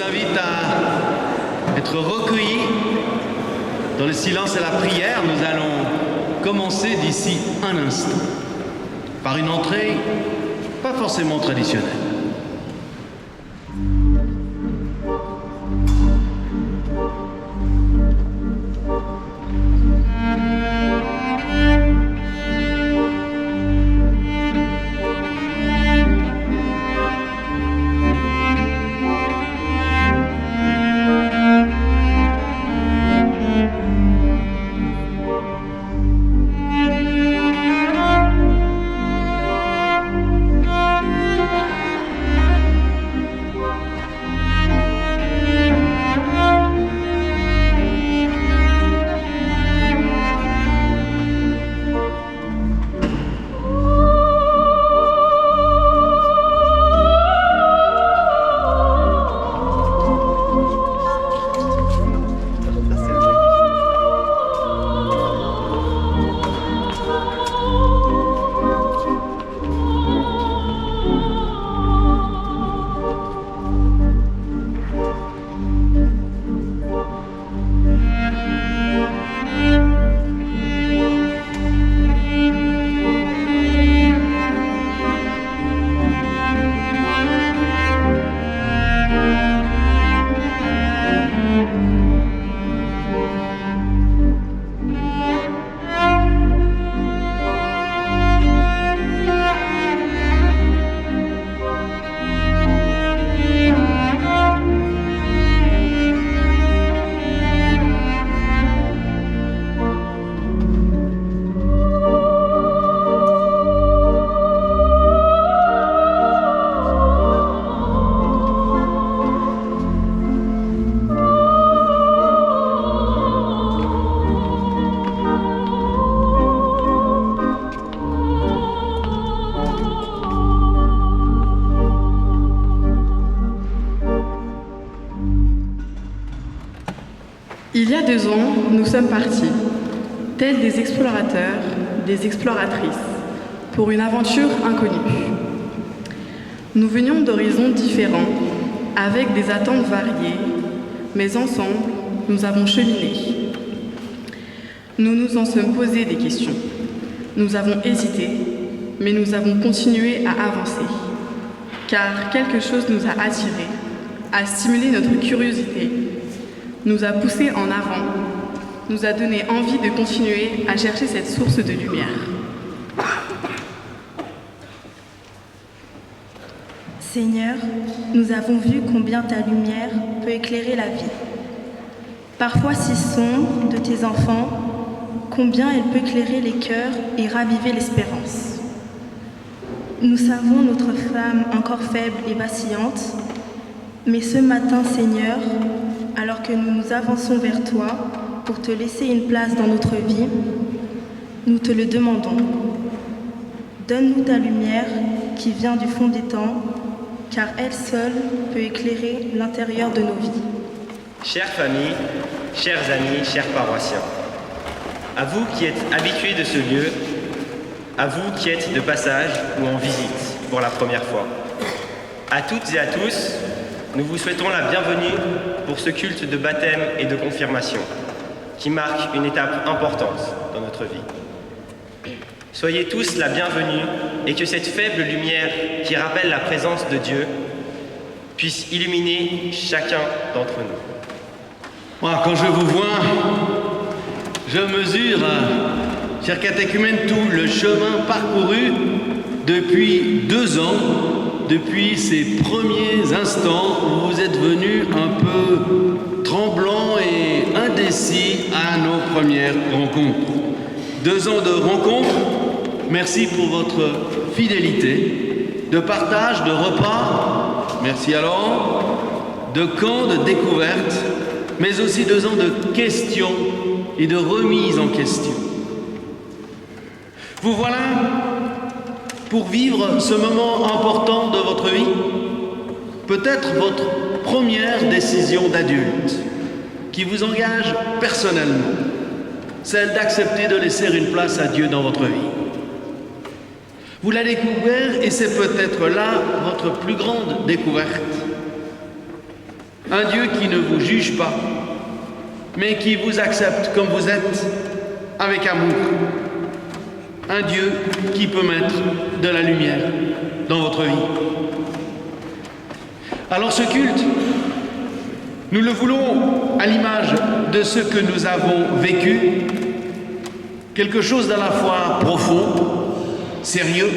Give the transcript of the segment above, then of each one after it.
invite à être recueillis dans le silence et la prière. Nous allons commencer d'ici un instant par une entrée pas forcément traditionnelle. Il y a 2 ans, nous sommes partis, tels des explorateurs, des exploratrices, pour une aventure inconnue. Nous venions d'horizons différents, avec des attentes variées, mais ensemble, nous avons cheminé. Nous nous en sommes posé des questions. Nous avons hésité, mais nous avons continué à avancer, car quelque chose nous a attirés, a stimulé notre curiosité, nous a poussés en avant, nous a donné envie de continuer à chercher cette source de lumière. Seigneur, nous avons vu combien ta lumière peut éclairer la vie. Parfois si sombre de tes enfants, combien elle peut éclairer les cœurs et raviver l'espérance. Nous savons notre flamme encore faible et vacillante, mais ce matin, Seigneur, alors que nous nous avançons vers toi pour te laisser une place dans notre vie, nous te le demandons. Donne-nous ta lumière qui vient du fond des temps, car elle seule peut éclairer l'intérieur de nos vies. Chère famille, chers amis, chers paroissiens, à vous qui êtes habitués de ce lieu, à vous qui êtes de passage ou en visite pour la première fois, à toutes et à tous, nous vous souhaitons la bienvenue pour ce culte de baptême et de confirmation, qui marque une étape importante dans notre vie. Soyez tous la bienvenue et que cette faible lumière qui rappelle la présence de Dieu puisse illuminer chacun d'entre nous. Moi, quand je vous vois, je mesure, chers catéchumènes, tout le chemin parcouru depuis 2 ans, depuis ces premiers instants où vous êtes venus un peu tremblants et indécis à nos premières rencontres. 2 ans de rencontres, merci pour votre fidélité, de partage, de repas, merci alors, de camps de découverte, mais aussi 2 ans de questions et de remise en question. Vous voilà pour vivre ce moment important de votre vie, peut-être votre première décision d'adulte qui vous engage personnellement, celle d'accepter de laisser une place à Dieu dans votre vie. Vous l'avez découvert et c'est peut-être là votre plus grande découverte. un Dieu qui ne vous juge pas, mais qui vous accepte comme vous êtes, avec amour. Un Dieu qui peut mettre de la lumière dans votre vie. Alors ce culte, nous le voulons à l'image de ce que nous avons vécu, quelque chose d'à la fois profond, sérieux,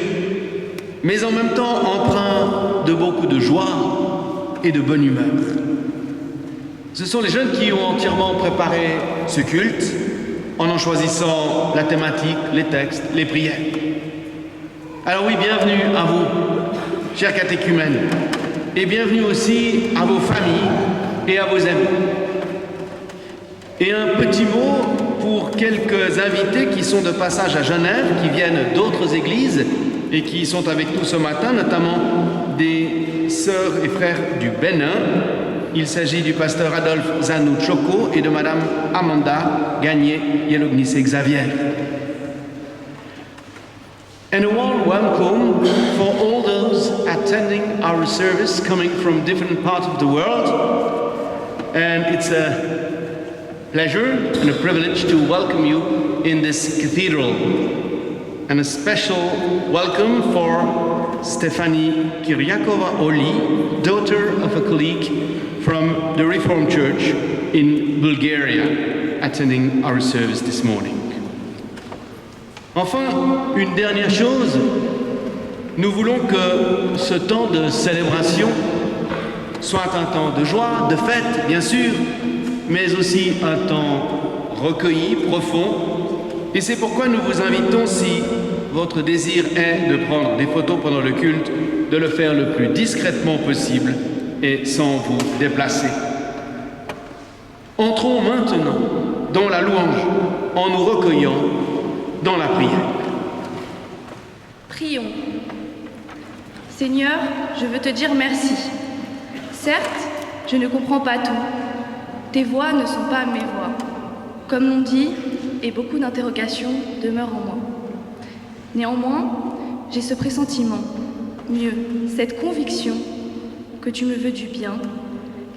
mais en même temps empreint de beaucoup de joie et de bonne humeur. Ce sont les jeunes qui ont entièrement préparé ce culte en choisissant la thématique, les textes, les prières. Alors oui, bienvenue à vous, chers catéchumènes, et bienvenue aussi à vos familles et à vos amis. Et un petit mot pour quelques invités qui sont de passage à Genève, qui viennent d'autres églises et qui sont avec nous ce matin, notamment des sœurs et frères du Bénin. Il s'agit du pasteur Adolphe Zanou Choco et de madame Amanda Gagné Yelognice Xavier. And a warm welcome for all those attending our service coming from different parts of the world. And it's a pleasure and a privilege to welcome you in this cathedral. And a special welcome for Stefani Kyriakova Oli, daughter of a colleague from the Reformed Church in Bulgaria, attending our service this morning. Enfin, une dernière chose, nous voulons que ce temps de célébration soit un temps de joie, de fête, bien sûr, mais aussi un temps recueilli, profond. Et c'est pourquoi nous vous invitons, si votre désir est de prendre des photos pendant le culte, de le faire le plus discrètement possible et sans vous déplacer. Entrons maintenant dans la louange en nous recueillant dans la prière. Prions. Seigneur, je veux te dire merci. Certes, je ne comprends pas tout. Tes voix ne sont pas mes voix. Comme l'on dit, et beaucoup d'interrogations demeurent en moi. Néanmoins, j'ai ce pressentiment, mieux, cette conviction que tu me veux du bien,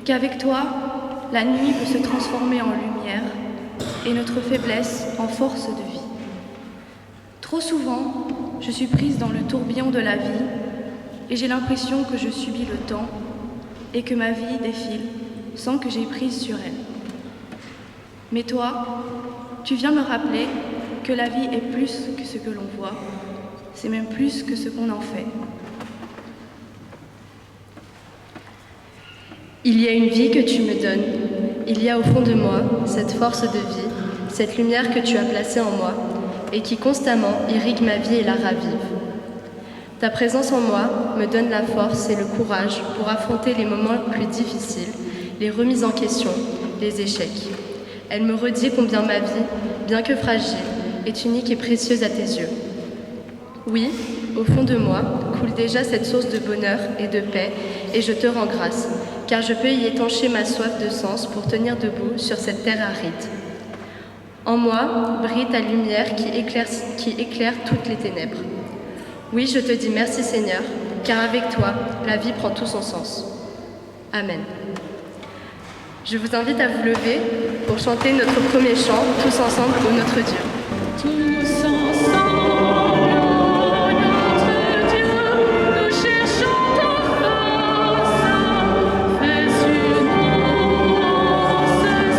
qu'avec toi, la nuit peut se transformer en lumière et notre faiblesse en force de vie. Trop souvent, je suis prise dans le tourbillon de la vie et j'ai l'impression que je subis le temps et que ma vie défile sans que j'aie prise sur elle. Mais toi, tu viens me rappeler que la vie est plus que ce que l'on voit, c'est même plus que ce qu'on en fait. Il y a une vie que tu me donnes. Il y a au fond de moi cette force de vie, cette lumière que tu as placée en moi et qui constamment irrigue ma vie et la ravive. Ta présence en moi me donne la force et le courage pour affronter les moments les plus difficiles, les remises en question, les échecs. Elle me redit combien ma vie, bien que fragile, est unique et précieuse à tes yeux. Oui, au fond de moi coule déjà cette source de bonheur et de paix et je te rends grâce, car je peux y étancher ma soif de sens pour tenir debout sur cette terre aride. En moi brille ta lumière qui éclaire toutes les ténèbres. Oui, je te dis merci Seigneur, car avec toi, la vie prend tout son sens. Amen. Je vous invite à vous lever pour chanter notre premier chant, tous ensemble, au Notre Dieu. Tous ensemble, ô notre Dieu, nous cherchons ta face. Fais une immense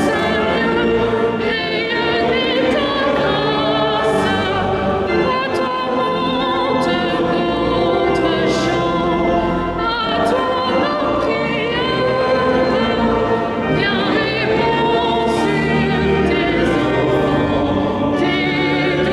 Seigneur, rayonner ta grâce. À toi monte notre chant, à toi nos prières. Viens répondre sur tes enfants, tes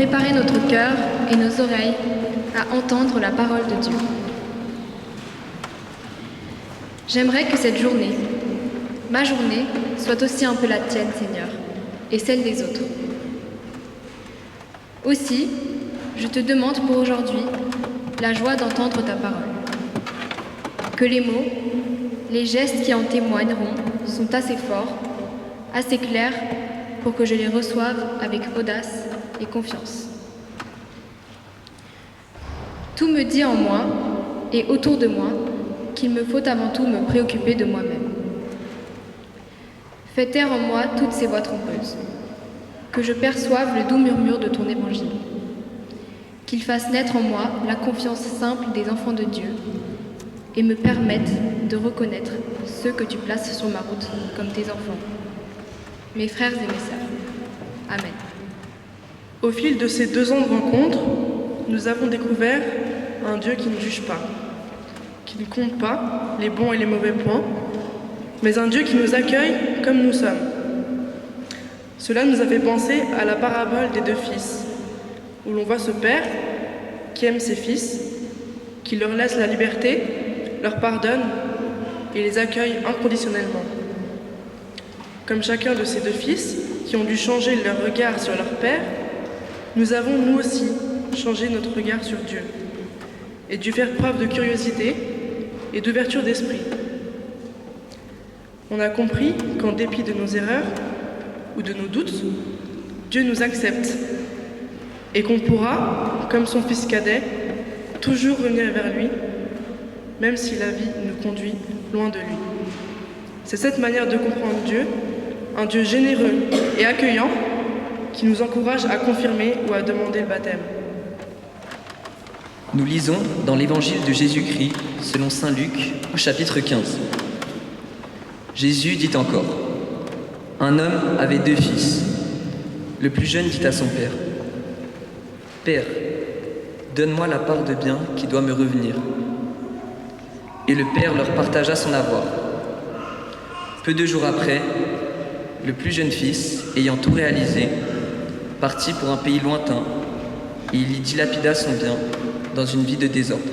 préparer notre cœur et nos oreilles à entendre la parole de Dieu. J'aimerais que cette journée, ma journée, soit aussi un peu la tienne, Seigneur, et celle des autres. Aussi, je te demande pour aujourd'hui la joie d'entendre ta parole. Que les mots, les gestes qui en témoigneront sont assez forts, assez clairs pour que je les reçoive avec audace et confiance. Tout me dit en moi et autour de moi qu'il me faut avant tout me préoccuper de moi-même. Fais taire en moi toutes ces voix trompeuses, que je perçoive le doux murmure de ton évangile, qu'il fasse naître en moi la confiance simple des enfants de Dieu et me permette de reconnaître ceux que tu places sur ma route comme tes enfants, mes frères et mes sœurs. Amen. Au fil de ces 2 ans de rencontre, nous avons découvert un Dieu qui ne juge pas, qui ne compte pas les bons et les mauvais points, mais un Dieu qui nous accueille comme nous sommes. Cela nous a fait penser à la parabole des 2 fils, où l'on voit ce père qui aime ses fils, qui leur laisse la liberté, leur pardonne et les accueille inconditionnellement. Comme chacun de ces 2 fils, qui ont dû changer leur regard sur leur père, nous avons nous aussi changé notre regard sur Dieu et dû faire preuve de curiosité et d'ouverture d'esprit. On a compris qu'en dépit de nos erreurs ou de nos doutes, Dieu nous accepte et qu'on pourra, comme son fils cadet, toujours revenir vers lui, même si la vie nous conduit loin de lui. C'est cette manière de comprendre Dieu, un Dieu généreux et accueillant, qui nous encourage à confirmer ou à demander le baptême. Nous lisons dans l'évangile de Jésus-Christ, selon saint Luc, au chapitre 15. Jésus dit encore, « Un homme avait 2 fils. Le plus jeune dit à son père, « Père, donne-moi la part de bien qui doit me revenir. » Et le père leur partagea son avoir. Peu de jours après, le plus jeune fils, ayant tout réalisé, partit pour un pays lointain et il y dilapida son bien dans une vie de désordre.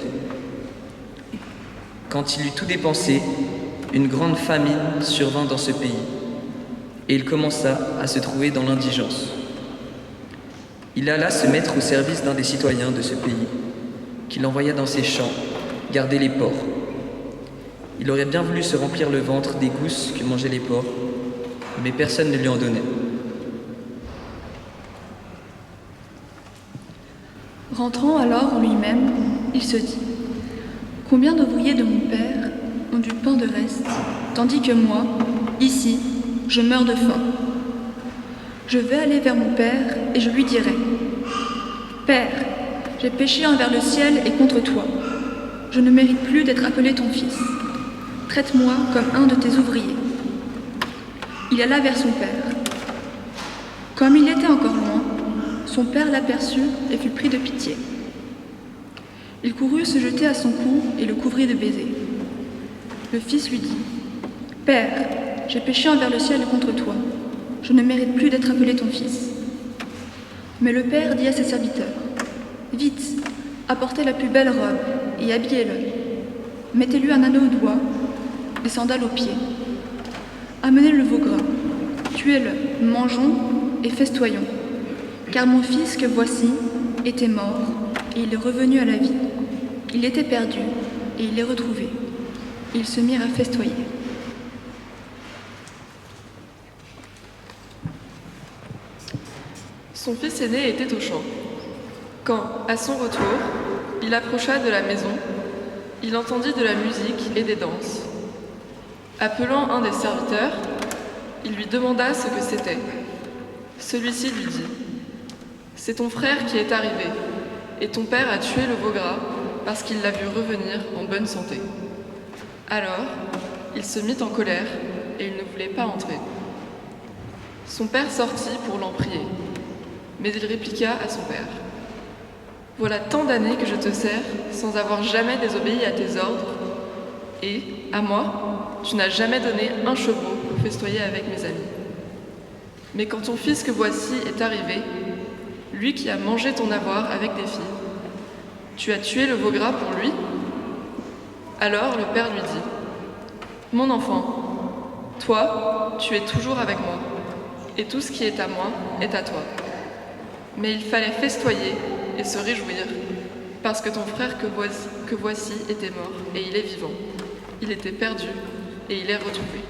Quand il eut tout dépensé, une grande famine survint dans ce pays et il commença à se trouver dans l'indigence. Il alla se mettre au service d'un des citoyens de ce pays, qu'il envoya dans ses champs garder les porcs. Il aurait bien voulu se remplir le ventre des gousses que mangeaient les porcs, mais personne ne lui en donnait. Rentrant alors en lui-même, il se dit « Combien d'ouvriers de mon père ont du pain de reste, tandis que moi, ici, je meurs de faim. Je vais aller vers mon père et je lui dirai « Père, j'ai péché envers le ciel et contre toi. Je ne mérite plus d'être appelé ton fils. Traite-moi comme un de tes ouvriers. » Il alla vers son père. Comme il était encore loin, son père l'aperçut et fut pris de pitié. Il courut se jeter à son cou et le couvrit de baisers. Le fils lui dit « Père, j'ai péché envers le ciel et contre toi. Je ne mérite plus d'être appelé ton fils. » Mais le père dit à ses serviteurs « Vite, apportez la plus belle robe et habillez-le. Mettez-lui un anneau au doigt, des sandales aux pieds. Amenez le veau gras, tuez-le, mangeons et festoyons. Car mon fils que voici était mort et il est revenu à la vie. Il était perdu et il est retrouvé. » Ils se mirent à festoyer. Son fils aîné était au champ. Quand, à son retour, il approcha de la maison, il entendit de la musique et des danses. Appelant un des serviteurs, il lui demanda ce que c'était. Celui-ci lui dit « C'est ton frère qui est arrivé, et ton père a tué le veau gras parce qu'il l'a vu revenir en bonne santé. » Alors, il se mit en colère et il ne voulait pas entrer. Son père sortit pour l'en prier, mais il répliqua à son père « Voilà tant d'années que je te sers sans avoir jamais désobéi à tes ordres, et, à moi, tu n'as jamais donné un chevreau pour festoyer avec mes amis. Mais quand ton fils que voici est arrivé, lui qui a mangé ton avoir avec des filles. Tu as tué le veau gras pour lui ?» Alors le père lui dit : « Mon enfant, toi, tu es toujours avec moi, et tout ce qui est à moi est à toi. Mais il fallait festoyer et se réjouir, parce que ton frère que voici était mort, et il est vivant. Il était perdu, et il est retrouvé. »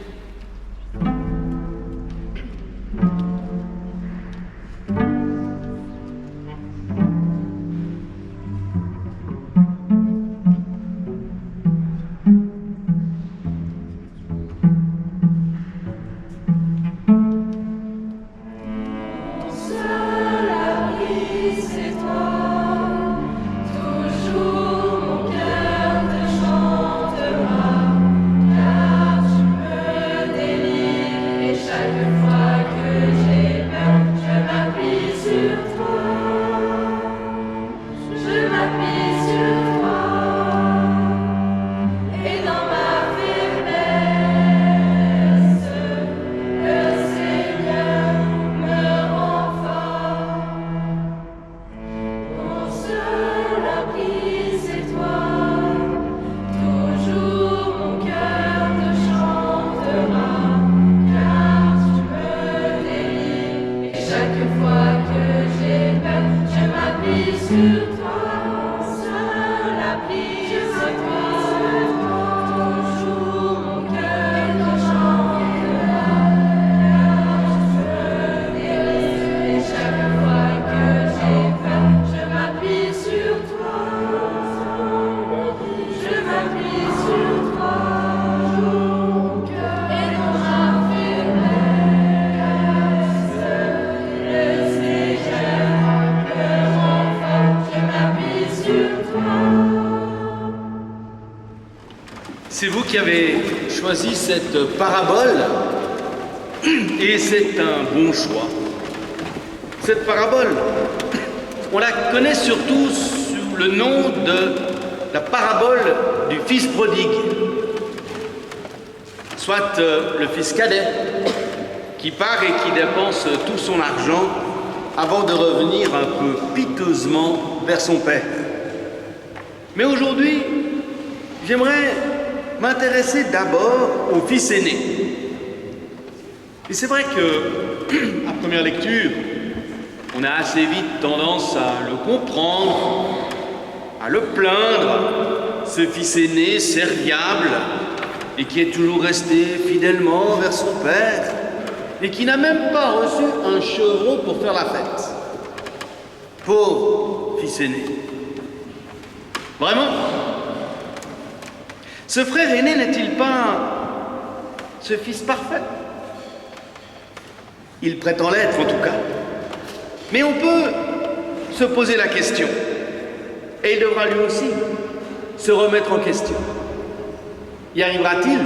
C'est vous qui avez choisi cette parabole et c'est un bon choix. Cette parabole, on la connaît surtout sous le nom de la parabole du fils prodigue, soit le fils cadet qui part et qui dépense tout son argent avant de revenir un peu piteusement vers son père. Mais aujourd'hui, j'aimerais m'intéresser d'abord au fils aîné. Et c'est vrai que, à première lecture, on a assez vite tendance à le comprendre, à le plaindre, ce fils aîné serviable et qui est toujours resté fidèlement vers son père et qui n'a même pas reçu un chevreau pour faire la fête. Pauvre fils aîné. Vraiment, ce frère aîné n'est-il pas ce fils parfait? Il prétend l'être en tout cas. Mais on peut se poser la question. Et il devra lui aussi se remettre en question. Y arrivera-t-il?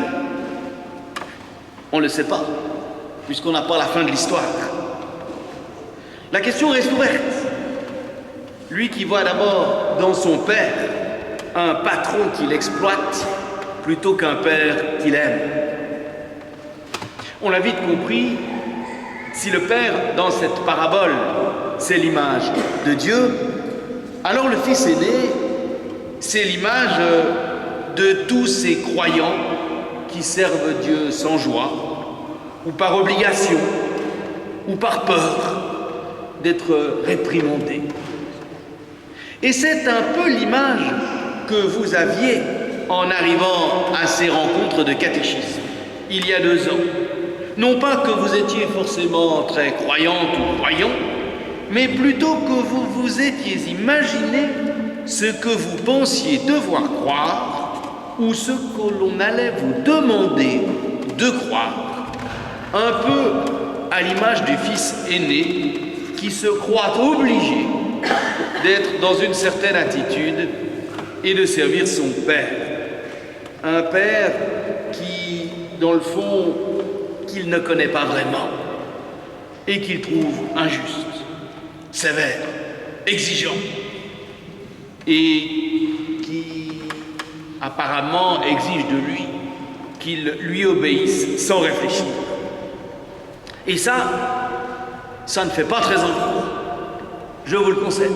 On ne le sait pas, puisqu'on n'a pas la fin de l'histoire. La question reste ouverte. Lui qui voit d'abord dans son père un patron qu'il exploite plutôt qu'un père qu'il aime. On l'a vite compris, si le père, dans cette parabole, c'est l'image de Dieu, alors le fils aîné, c'est l'image de tous ces croyants qui servent Dieu sans joie, ou par obligation, ou par peur d'être réprimandés. Et c'est un peu l'image que vous aviez en arrivant à ces rencontres de catéchisme, il y a 2 ans. Non pas que vous étiez forcément très croyante ou croyant, mais plutôt que vous vous étiez imaginé ce que vous pensiez devoir croire ou ce que l'on allait vous demander de croire. Un peu à l'image du fils aîné qui se croit obligé d'être dans une certaine attitude et de servir son père. Un père qui, dans le fond, qu'il ne connaît pas vraiment et qu'il trouve injuste, sévère, exigeant et qui apparemment exige de lui qu'il lui obéisse sans réfléchir. Et ça ne fait pas très envie. Je vous le concède.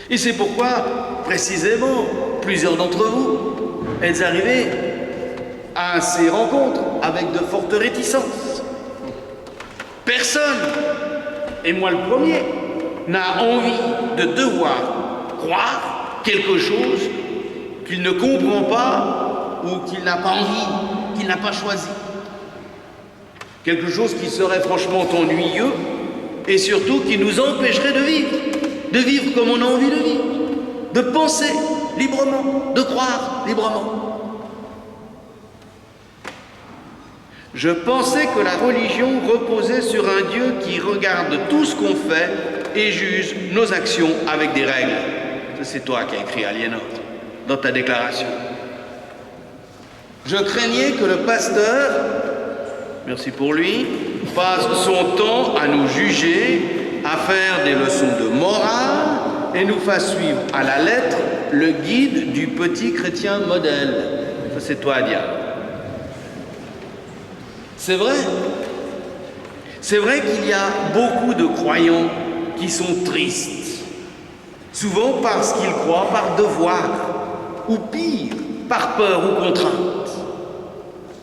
Et c'est pourquoi, précisément, plusieurs d'entre vous êtes arrivés à ces rencontres avec de fortes réticences. Personne, et moi le premier, n'a envie de devoir croire quelque chose qu'il ne comprend pas ou qu'il n'a pas envie, qu'il n'a pas choisi. Quelque chose qui serait franchement ennuyeux et surtout qui nous empêcherait de vivre comme on a envie de vivre, de penser librement, de croire librement. Je pensais que la religion reposait sur un Dieu qui regarde tout ce qu'on fait et juge nos actions avec des règles. C'est toi qui as écrit Aliénor dans ta déclaration. Je craignais que le pasteur, merci pour lui, passe son temps à nous juger, à faire des leçons de morale et nous fasse suivre à la lettre le guide du petit chrétien modèle. Ça, c'est toi, Adia. C'est vrai. C'est vrai qu'il y a beaucoup de croyants qui sont tristes, souvent parce qu'ils croient par devoir, ou pire, par peur ou contrainte,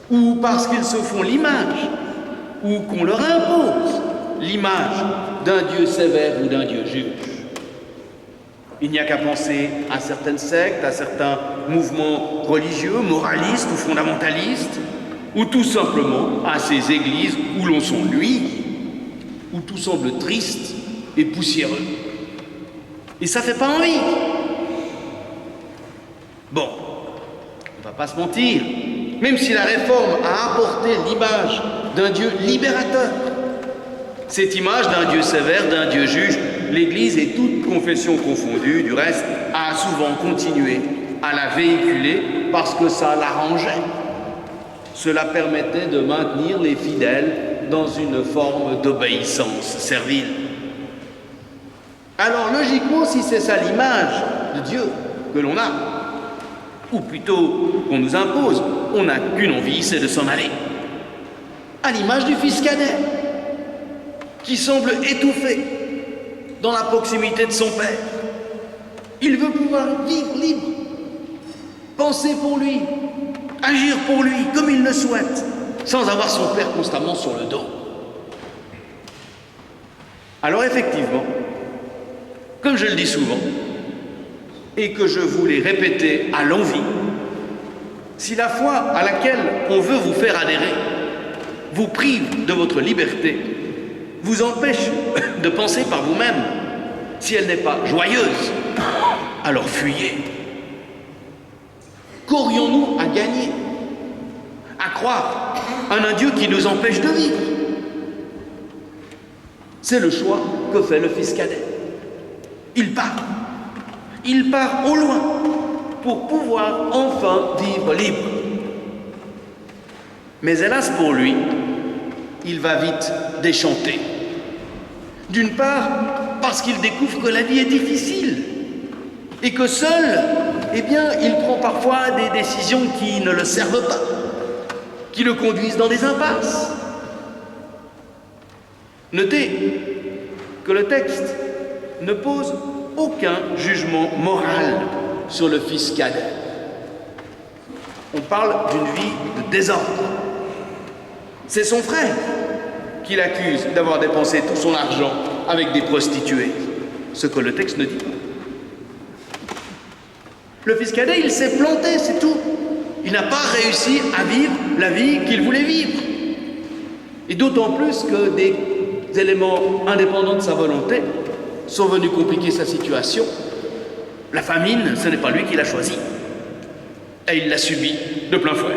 ou parce qu'ils se font l'image, ou qu'on leur impose l'image d'un Dieu sévère ou d'un Dieu juge. Il n'y a qu'à penser à certaines sectes, à certains mouvements religieux, moralistes ou fondamentalistes, ou tout simplement à ces églises où l'on s'ennuie, où tout semble triste et poussiéreux. Et ça fait pas envie. Bon, on va pas se mentir, même si la réforme a apporté l'image d'un Dieu libérateur, cette image d'un Dieu sévère, d'un Dieu juge, l'Église et toute confession confondue, du reste, a souvent continué à la véhiculer parce que ça l'arrangeait. Cela permettait de maintenir les fidèles dans une forme d'obéissance servile. Alors logiquement, si c'est ça l'image de Dieu que l'on a, ou plutôt qu'on nous impose, on n'a qu'une envie, c'est de s'en aller. À l'image du fils cadet, qui semble étouffé dans la proximité de son père. Il veut pouvoir vivre libre, penser pour lui, agir pour lui comme il le souhaite, sans avoir son père constamment sur le dos. Alors effectivement, comme je le dis souvent, et que je vous l'ai répété à l'envi, si la foi à laquelle on veut vous faire adhérer vous prive de votre liberté, vous empêche de penser par vous-même, si elle n'est pas joyeuse, alors fuyez. Qu'aurions-nous à gagner à croire en un Dieu qui nous empêche de vivre? C'est le choix que fait le fils cadet. Il part au loin pour pouvoir enfin vivre libre. Mais hélas pour lui, il va vite déchanter. D'une part, parce qu'il découvre que la vie est difficile et que seul, eh bien, il prend parfois des décisions qui ne le servent pas, qui le conduisent dans des impasses. Notez que le texte ne pose aucun jugement moral sur le fils cadet. On parle d'une vie de désordre. C'est son frère qui l'accuse d'avoir dépensé tout son argent avec des prostituées, ce que le texte ne dit pas. Le fils cadet, il s'est planté, c'est tout. Il n'a pas réussi à vivre la vie qu'il voulait vivre. Et d'autant plus que des éléments indépendants de sa volonté sont venus compliquer sa situation. La famine, ce n'est pas lui qui l'a choisie. Et il l'a subie de plein fouet.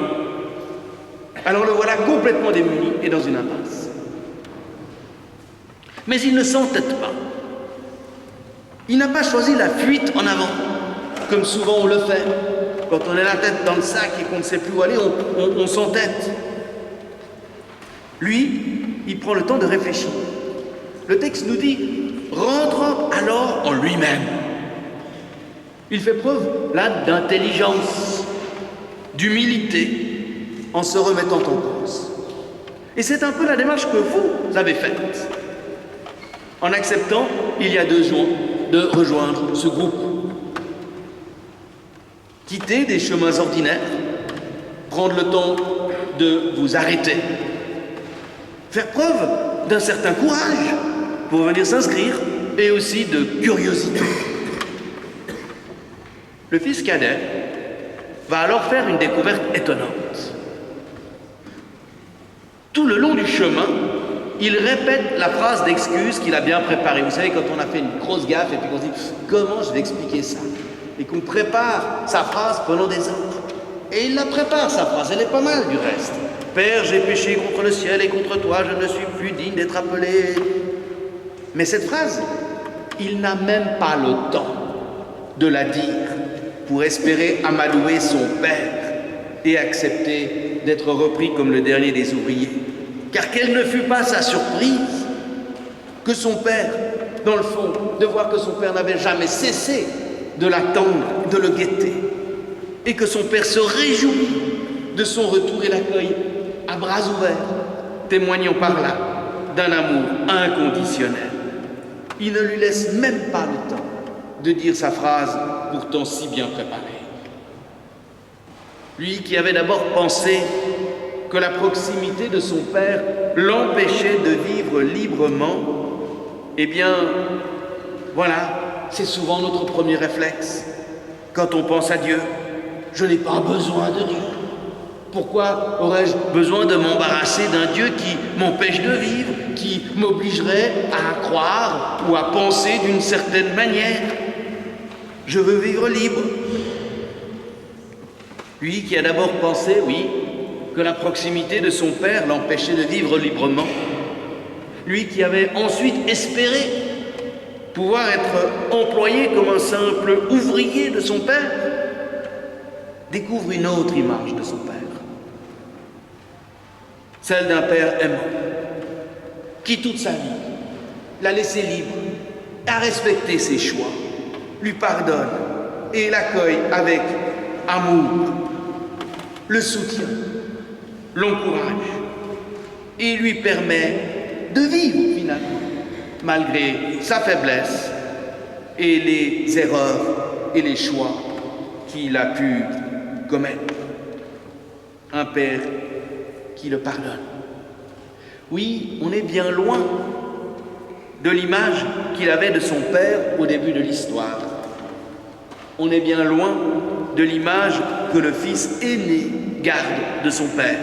Alors le voilà complètement démuni et dans une impasse. Mais il ne s'entête pas. Il n'a pas choisi la fuite en avant, comme souvent on le fait. Quand on est la tête dans le sac et qu'on ne sait plus où aller, on s'entête. Lui, il prend le temps de réfléchir. Le texte nous dit « rentre alors en lui-même ». Il fait preuve, là, d'intelligence, d'humilité, en se remettant en cause. Et c'est un peu la démarche que vous avez faite. en acceptant, il y a 2 jours, de rejoindre ce groupe. Quitter des chemins ordinaires, prendre le temps de vous arrêter, faire preuve d'un certain courage pour venir s'inscrire et aussi de curiosité. Le fils cadet va alors faire une découverte étonnante. Tout le long du chemin, il répète la phrase d'excuse qu'il a bien préparée. Vous savez, quand on a fait une grosse gaffe et puis qu'on se dit « Comment je vais expliquer ça ?» et qu'on prépare sa phrase pendant des heures. Et il la prépare, sa phrase, elle est pas mal du reste. « Père, j'ai péché contre le ciel et contre toi, je ne suis plus digne d'être appelé. » Mais cette phrase, il n'a même pas le temps de la dire pour espérer amadouer son père et accepter d'être repris comme le dernier des ouvriers. Car quelle ne fut pas sa surprise que son père, dans le fond, de voir que son père n'avait jamais cessé de l'attendre, de le guetter, et que son père se réjouit de son retour et l'accueille à bras ouverts, témoignant par là d'un amour inconditionnel. Il ne lui laisse même pas le temps de dire sa phrase pourtant si bien préparée. Lui qui avait d'abord pensé que la proximité de son père l'empêchait de vivre librement, eh bien, voilà, c'est souvent notre premier réflexe. Quand on pense à Dieu, je n'ai pas besoin de Dieu. Pourquoi aurais-je besoin de m'embarrasser d'un Dieu qui m'empêche de vivre, qui m'obligerait à croire ou à penser d'une certaine manière? Je veux vivre libre. Lui qui a d'abord pensé, oui, que la proximité de son père l'empêchait de vivre librement. Lui qui avait ensuite espéré pouvoir être employé comme un simple ouvrier de son père, découvre une autre image de son père. Celle d'un père aimant, qui toute sa vie l'a laissé libre, a respecté ses choix, lui pardonne et l'accueille avec amour, le soutient, l'encourage et lui permet de vivre finalement, malgré sa faiblesse et les erreurs et les choix qu'il a pu commettre. Un père qui le pardonne. Oui, on est bien loin de l'image qu'il avait de son père au début de l'histoire. On est bien loin de l'image que le fils aîné garde de son père.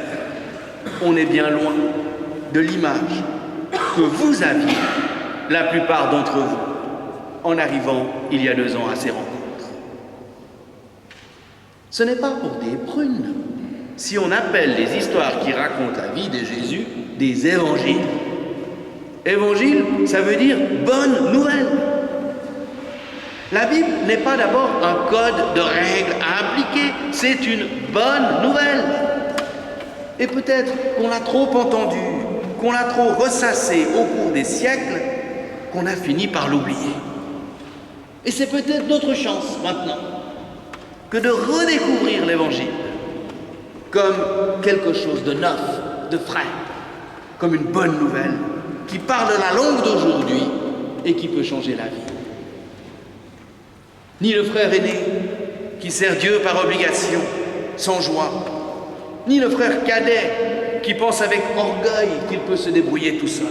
On est bien loin de l'image que vous aviez, la plupart d'entre vous, en arrivant il y a 2 ans à ces rencontres. Ce n'est pas pour des prunes si on appelle les histoires qui racontent la vie de Jésus des évangiles. Évangile, ça veut dire bonne nouvelle. La Bible n'est pas d'abord un code de règles à appliquer, c'est une bonne nouvelle. Et peut-être qu'on l'a trop entendu, qu'on l'a trop ressassé au cours des siècles, qu'on a fini par l'oublier. Et c'est peut-être notre chance maintenant que de redécouvrir l'Évangile comme quelque chose de neuf, de frais, comme une bonne nouvelle qui parle la langue d'aujourd'hui et qui peut changer la vie. Ni le frère aîné qui sert Dieu par obligation, sans joie, ni le frère cadet qui pense avec orgueil qu'il peut se débrouiller tout seul,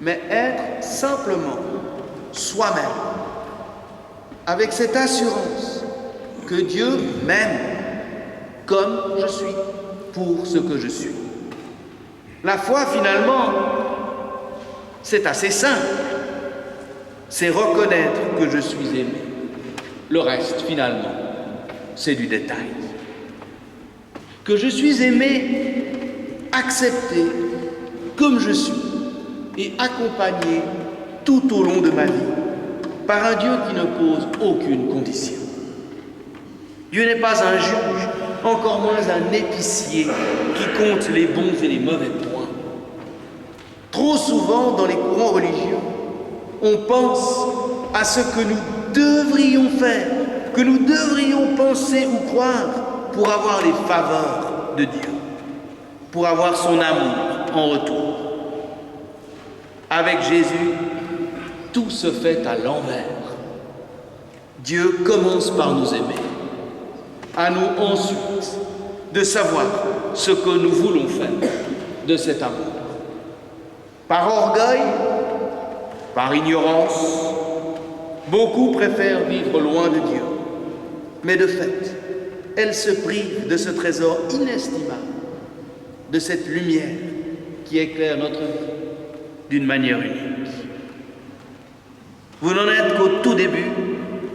mais être simplement soi-même, avec cette assurance que Dieu m'aime comme je suis, pour ce que je suis. La foi, finalement, c'est assez simple. C'est reconnaître que je suis aimé. Le reste, finalement, c'est du détail. Que je suis aimé, accepté comme je suis et accompagné tout au long de ma vie par un Dieu qui ne pose aucune condition. Dieu n'est pas un juge, encore moins un épicier qui compte les bons et les mauvais points. Trop souvent, dans les courants religieux, on pense à ce que nous devrions faire, que nous devrions penser ou croire pour avoir les faveurs de Dieu, pour avoir son amour en retour. Avec Jésus, tout se fait à l'envers. Dieu commence par nous aimer. À nous ensuite de savoir ce que nous voulons faire de cet amour. Par orgueil, par ignorance, beaucoup préfèrent vivre loin de Dieu. Mais de fait, elles se privent de ce trésor inestimable, de cette lumière qui éclaire notre vie d'une manière unique. Vous n'en êtes qu'au tout début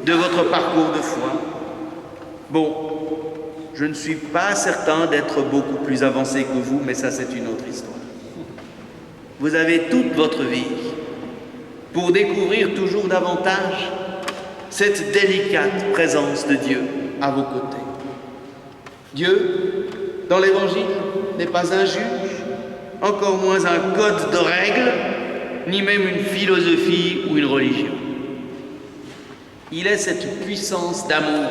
de votre parcours de foi. Bon, je ne suis pas certain d'être beaucoup plus avancé que vous, mais ça c'est une autre histoire. Vous avez toute votre vie pour découvrir toujours davantage cette délicate présence de Dieu à vos côtés. Dieu, dans l'Évangile, n'est pas un juge, encore moins un code de règles, ni même une philosophie ou une religion. Il est cette puissance d'amour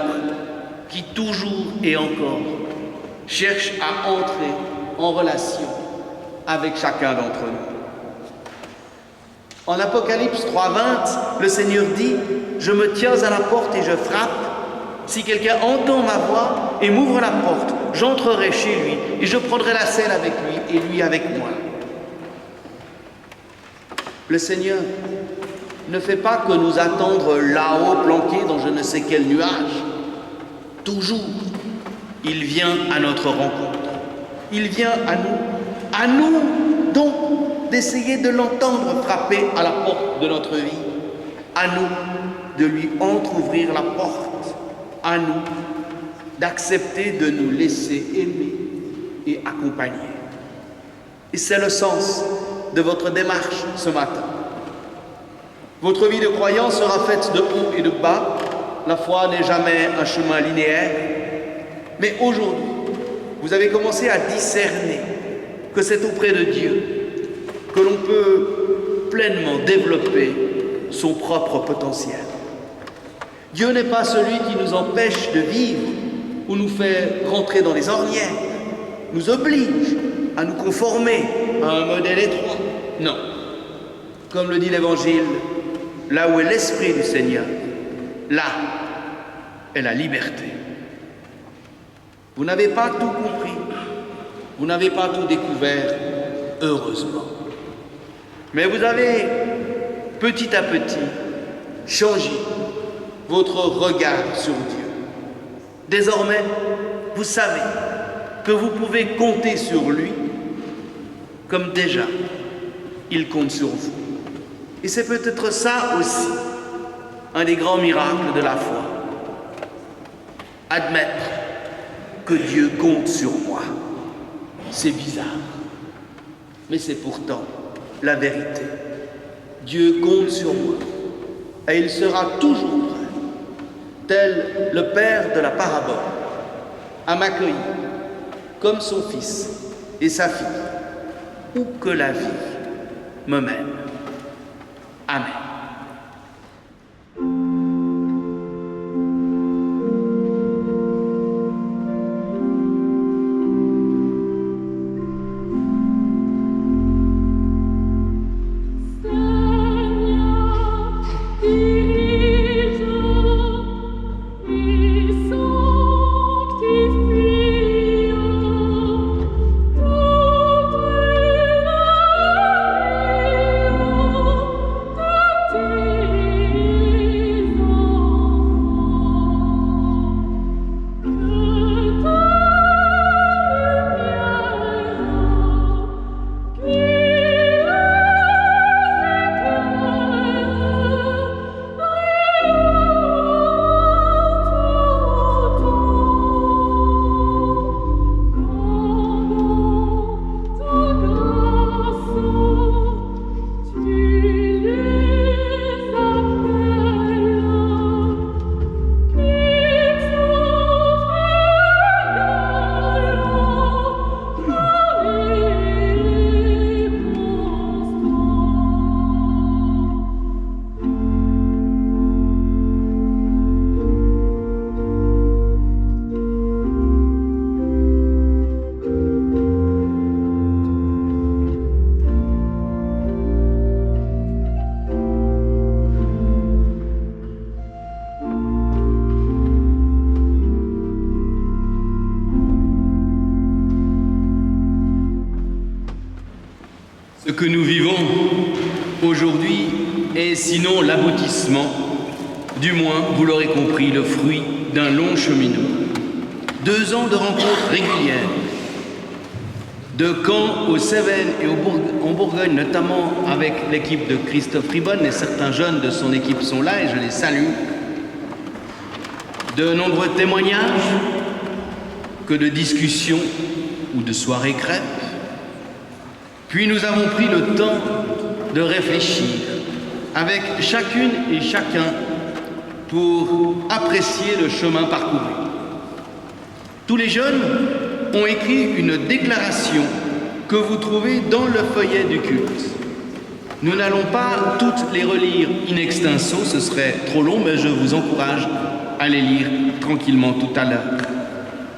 qui toujours et encore cherche à entrer en relation avec chacun d'entre nous. En Apocalypse 3:20, le Seigneur dit « Je me tiens à la porte et je frappe. Si quelqu'un entend ma voix et m'ouvre la porte, j'entrerai chez lui et je prendrai la scène avec lui et lui avec moi. » Le Seigneur ne fait pas que nous attendre là-haut planqués dans je ne sais quel nuage. Toujours, il vient à notre rencontre. Il vient à nous. À nous, donc, d'essayer de l'entendre frapper à la porte de notre vie. À nous de lui entrouvrir la porte. À nous d'accepter de nous laisser aimer et accompagner. Et c'est le sens de votre démarche ce matin. Votre vie de croyant sera faite de haut et de bas. La foi n'est jamais un chemin linéaire. Mais aujourd'hui, vous avez commencé à discerner que c'est auprès de Dieu que l'on peut pleinement développer son propre potentiel. Dieu n'est pas celui qui nous empêche de vivre ou nous fait rentrer dans les ornières, nous oblige à nous conformer à un modèle étroit. Non. Comme le dit l'Évangile, là où est l'Esprit du Seigneur, là est la liberté. Vous n'avez pas tout compris, vous n'avez pas tout découvert, heureusement. Mais vous avez, petit à petit, changé votre regard sur Dieu. Désormais, vous savez que vous pouvez compter sur lui, comme déjà, il compte sur vous. Et c'est peut-être ça aussi, un des grands miracles de la foi. Admettre que Dieu compte sur moi. C'est bizarre, mais c'est pourtant la vérité. Dieu compte sur moi et il sera toujours prêt, tel le père de la parabole, à m'accueillir comme son fils et sa fille, où que la vie me mène. Amen. Sanctifio, Ce que nous vivons aujourd'hui est sinon l'aboutissement, du moins, vous l'aurez compris, le fruit d'un long cheminement. 2 ans de rencontres régulières, de Caen aux Cévennes et en Bourgogne, notamment avec l'équipe de Christophe Ribonne, et certains jeunes de son équipe sont là et je les salue. De nombreux témoignages, que de discussions ou de soirées crêpes. Puis nous avons pris le temps de réfléchir avec chacune et chacun pour apprécier le chemin parcouru. Tous les jeunes ont écrit une déclaration que vous trouvez dans le feuillet du culte. Nous n'allons pas toutes les relire in extenso, ce serait trop long, mais je vous encourage à les lire tranquillement tout à l'heure.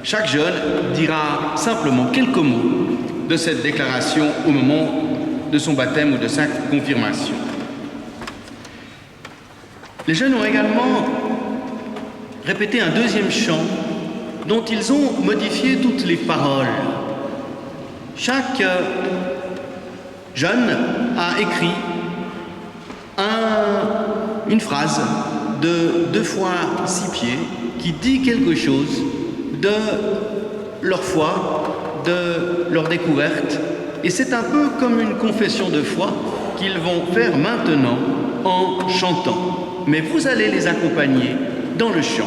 Chaque jeune dira simplement quelques mots de cette déclaration au moment de son baptême ou de sa confirmation. Les jeunes ont également répété un deuxième chant dont ils ont modifié toutes les paroles. Chaque jeune a écrit une phrase de 2 fois 6 pieds qui dit quelque chose de leur foi, de leur découverte. Et c'est un peu comme une confession de foi qu'ils vont faire maintenant en chantant. Mais vous allez les accompagner dans le chant.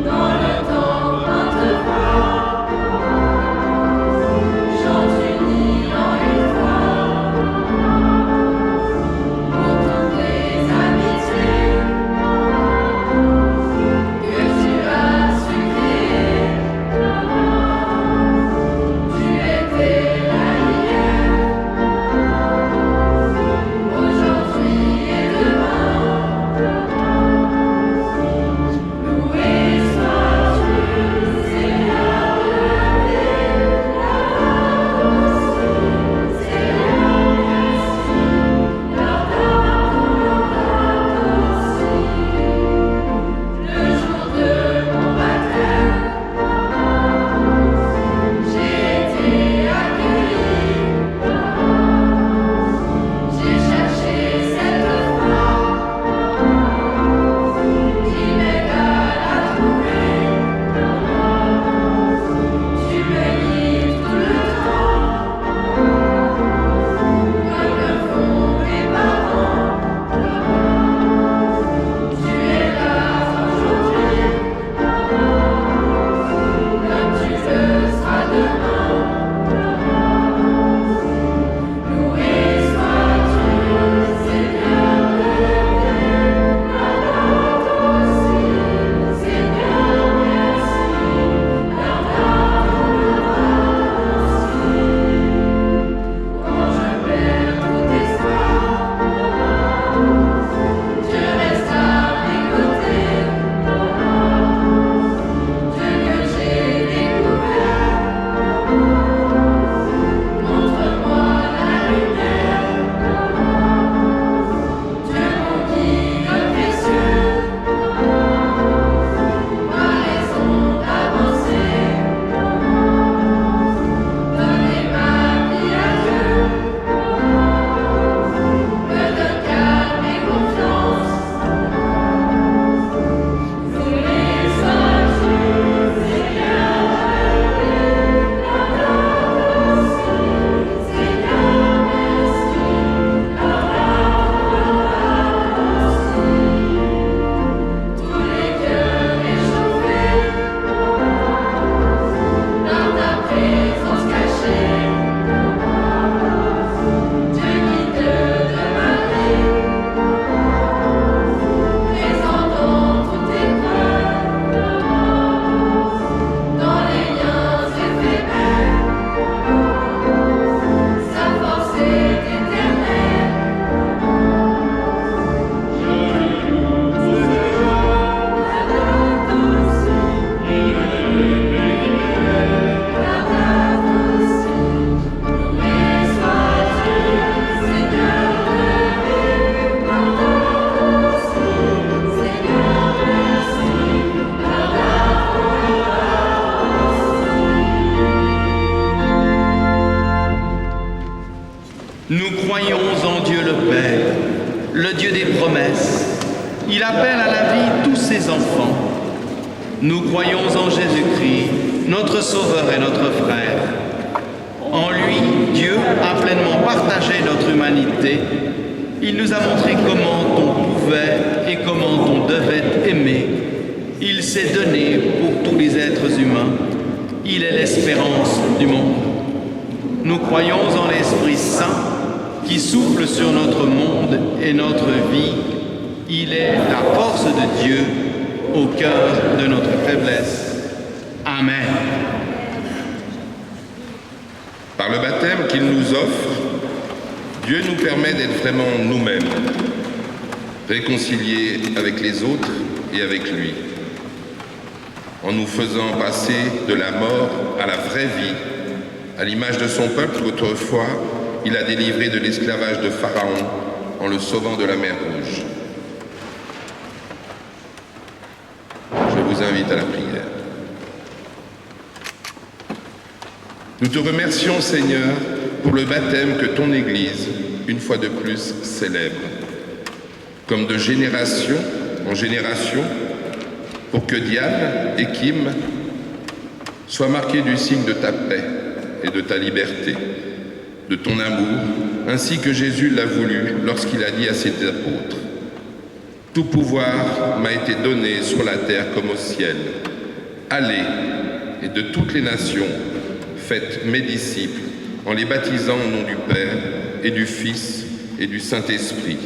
Dans le temps, maintes fois, des promesses. Il appelle à la vie tous ses enfants. Nous croyons en Jésus-Christ, notre Sauveur et notre frère. En lui, Dieu a pleinement partagé notre humanité. Il nous a montré comment on pouvait et comment on devait aimer. Il s'est donné pour tous les êtres humains. Il est l'espérance du monde. Nous croyons en l'Esprit Saint qui souffle sur notre monde et notre vie. Il est la force de Dieu au cœur de notre faiblesse. Amen. Par le baptême qu'il nous offre, Dieu nous permet d'être vraiment nous-mêmes, réconciliés avec les autres et avec lui, en nous faisant passer de la mort à la vraie vie, à l'image de son peuple qu'autrefois il a délivré de l'esclavage de Pharaon en le sauvant de la mer Rouge. Je vous invite à la prière. Nous te remercions, Seigneur, pour le baptême que ton Église, une fois de plus, célèbre, comme de génération en génération, pour que Diane et Kim soient marqués du signe de ta paix et de ta liberté, de ton amour, ainsi que Jésus l'a voulu lorsqu'il a dit à ses apôtres : « Tout pouvoir m'a été donné sur la terre comme au ciel. Allez, et de toutes les nations, faites mes disciples, en les baptisant au nom du Père et du Fils et du Saint-Esprit,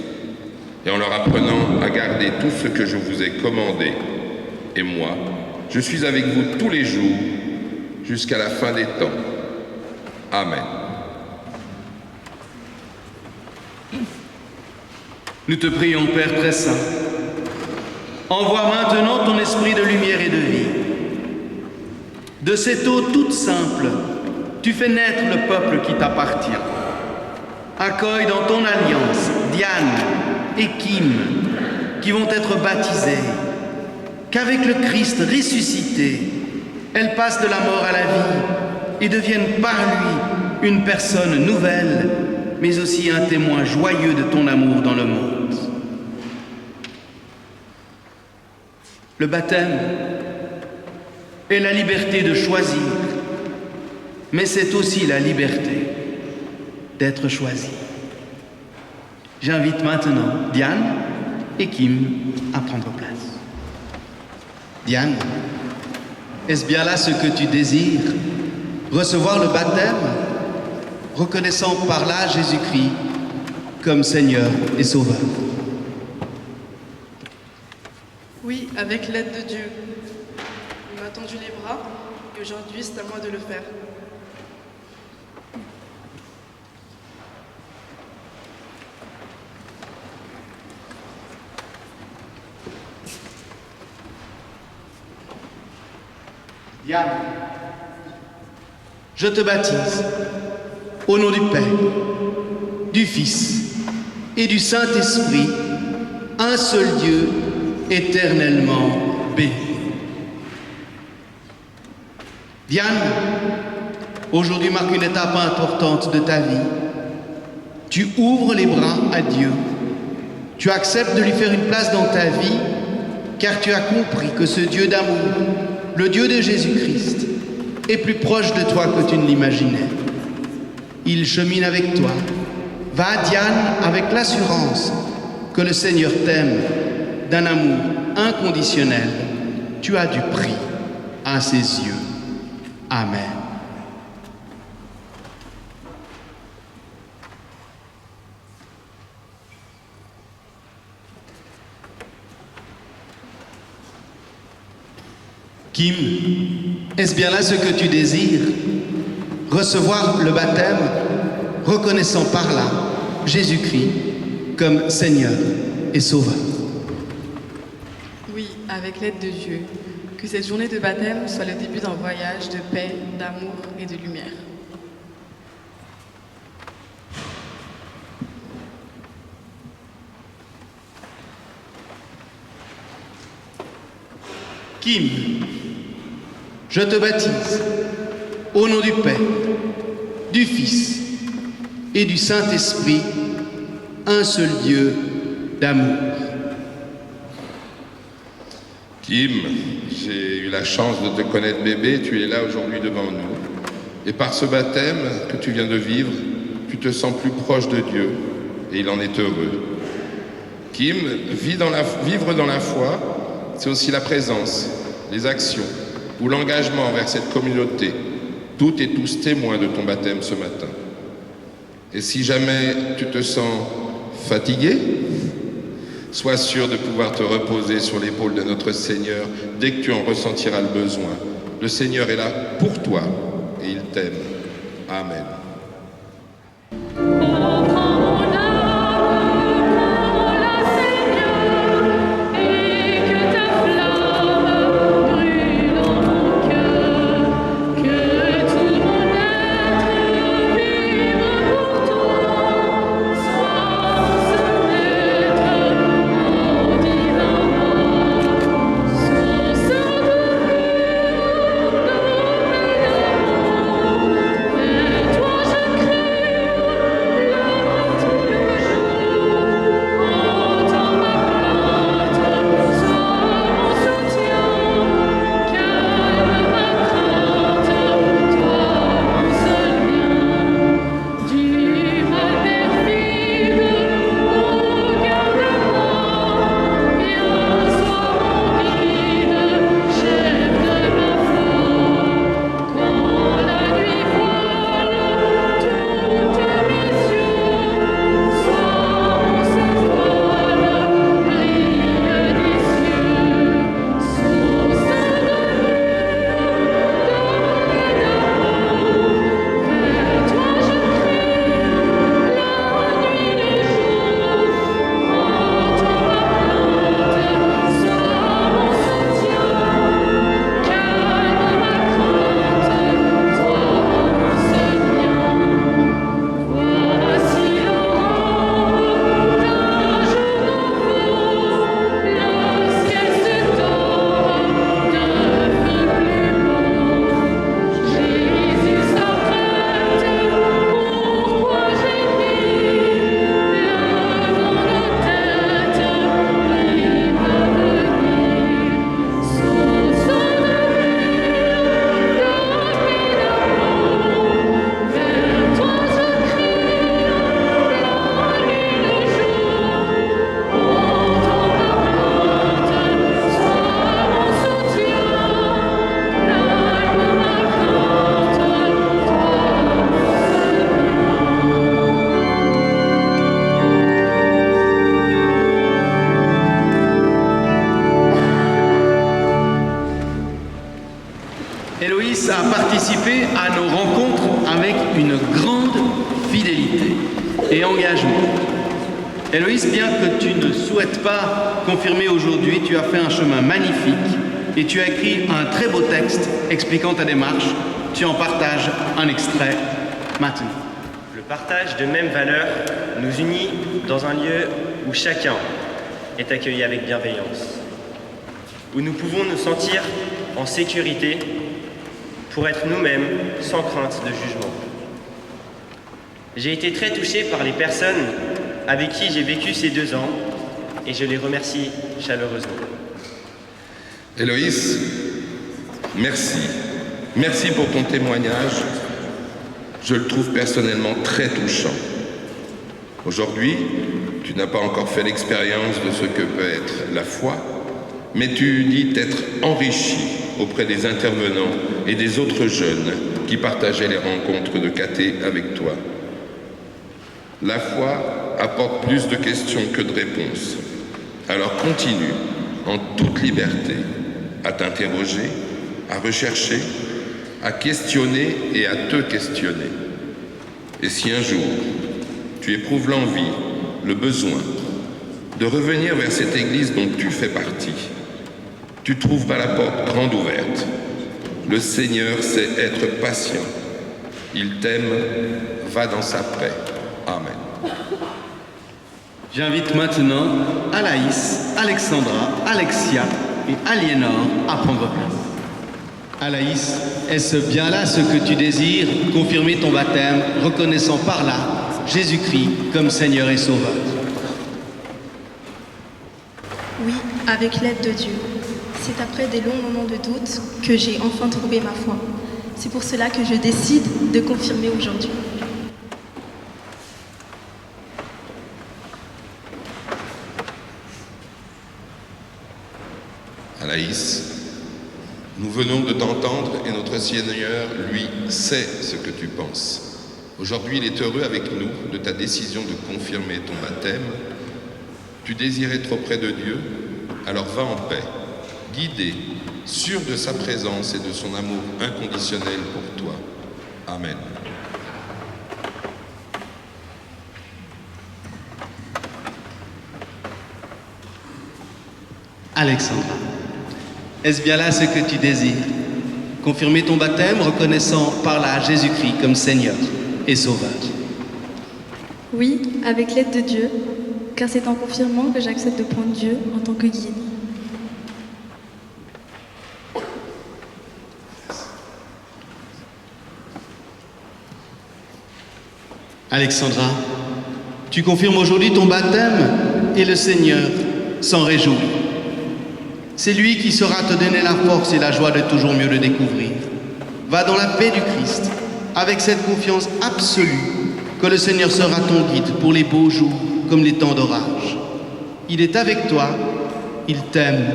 et en leur apprenant à garder tout ce que je vous ai commandé. Et moi, je suis avec vous tous les jours, jusqu'à la fin des temps. Amen. » Nous te prions, Père très saint, envoie maintenant ton esprit de lumière et de vie. De cette eau toute simple, tu fais naître le peuple qui t'appartient. Accueille dans ton alliance Diane et Kim, qui vont être baptisés, qu'avec le Christ ressuscité, elles passent de la mort à la vie et deviennent par lui une personne nouvelle, mais aussi un témoin joyeux de ton amour dans le monde. Le baptême est la liberté de choisir, mais c'est aussi la liberté d'être choisi. J'invite maintenant Diane et Kim à prendre place. Diane, est-ce bien là ce que tu désires? Recevoir le baptême, reconnaissant par là Jésus-Christ comme Seigneur et Sauveur. Oui, avec l'aide de Dieu. Il m'a tendu les bras et aujourd'hui c'est à moi de le faire. Diane, je te baptise au nom du Père, du Fils et du Saint-Esprit, un seul Dieu, éternellement béni. Diane, aujourd'hui marque une étape importante de ta vie. Tu ouvres les bras à Dieu. Tu acceptes de lui faire une place dans ta vie, car tu as compris que ce Dieu d'amour, le Dieu de Jésus-Christ, est plus proche de toi que tu ne l'imaginais. Il chemine avec toi. Va, Diane, avec l'assurance que le Seigneur t'aime d'un amour inconditionnel. Tu as du prix à ses yeux. Amen. Kim, est-ce bien là ce que tu désires? Recevoir le baptême, reconnaissant par là Jésus-Christ comme Seigneur et Sauveur. Oui, avec l'aide de Dieu. Que cette journée de baptême soit le début d'un voyage de paix, d'amour et de lumière. Kim, je te baptise au nom du Père, du Fils et du Saint-Esprit, un seul Dieu, d'amour. Kim, j'ai eu la chance de te connaître bébé, tu es là aujourd'hui devant nous. Et par ce baptême que tu viens de vivre, tu te sens plus proche de Dieu et il en est heureux. Kim, vivre dans la foi, c'est aussi la présence, les actions ou l'engagement envers cette communauté, toutes et tous témoins de ton baptême ce matin. Et si jamais tu te sens fatigué, sois sûr de pouvoir te reposer sur l'épaule de notre Seigneur dès que tu en ressentiras le besoin. Le Seigneur est là pour toi et il t'aime. Amen. Héloïse a participé à nos rencontres avec une grande fidélité et engagement. Héloïse, bien que tu ne souhaites pas confirmer aujourd'hui, tu as fait un chemin magnifique et tu as écrit un très beau texte expliquant ta démarche. Tu en partages un extrait maintenant. Le partage de mêmes valeurs nous unit dans un lieu où chacun est accueilli avec bienveillance, où nous pouvons nous sentir en sécurité pour être nous-mêmes sans crainte de jugement. J'ai été très touché par les personnes avec qui j'ai vécu ces 2 ans et je les remercie chaleureusement. Héloïse, merci. Merci pour ton témoignage. Je le trouve personnellement très touchant. Aujourd'hui, tu n'as pas encore fait l'expérience de ce que peut être la foi, mais tu dis t'être enrichi auprès des intervenants et des autres jeunes qui partageaient les rencontres de caté avec toi. La foi apporte plus de questions que de réponses. Alors continue, en toute liberté, à t'interroger, à rechercher, à questionner et à te questionner. Et si un jour, tu éprouves l'envie, le besoin de revenir vers cette église dont tu fais partie, tu trouveras la porte grande ouverte. Le Seigneur sait être patient. Il t'aime, va dans sa paix. Amen. J'invite maintenant Alaïs, Alexandra, Alexia et Aliénor à prendre place. Alaïs, est-ce bien là ce que tu désires, confirmer ton baptême, reconnaissant par là Jésus-Christ comme Seigneur et Sauveur? Oui, avec l'aide de Dieu. C'est après des longs moments de doute que j'ai enfin trouvé ma foi. C'est pour cela que je décide de confirmer aujourd'hui. Anaïs, nous venons de t'entendre et notre Seigneur, lui, sait ce que tu penses. Aujourd'hui, il est heureux avec nous de ta décision de confirmer ton baptême. Tu désirais être auprès de Dieu, alors va en paix, guidé, sûr de sa présence et de son amour inconditionnel pour toi. Amen. Alexandra, est-ce bien là ce que tu désires? Confirmer ton baptême, reconnaissant par là Jésus-Christ comme Seigneur et Sauveur. Oui, avec l'aide de Dieu, car c'est en confirmant que j'accepte de prendre Dieu en tant que guide. Alexandra, tu confirmes aujourd'hui ton baptême et le Seigneur s'en réjouit. C'est lui qui saura te donner la force et la joie de toujours mieux le découvrir. Va dans la paix du Christ, avec cette confiance absolue que le Seigneur sera ton guide pour les beaux jours comme les temps d'orage. Il est avec toi, il t'aime,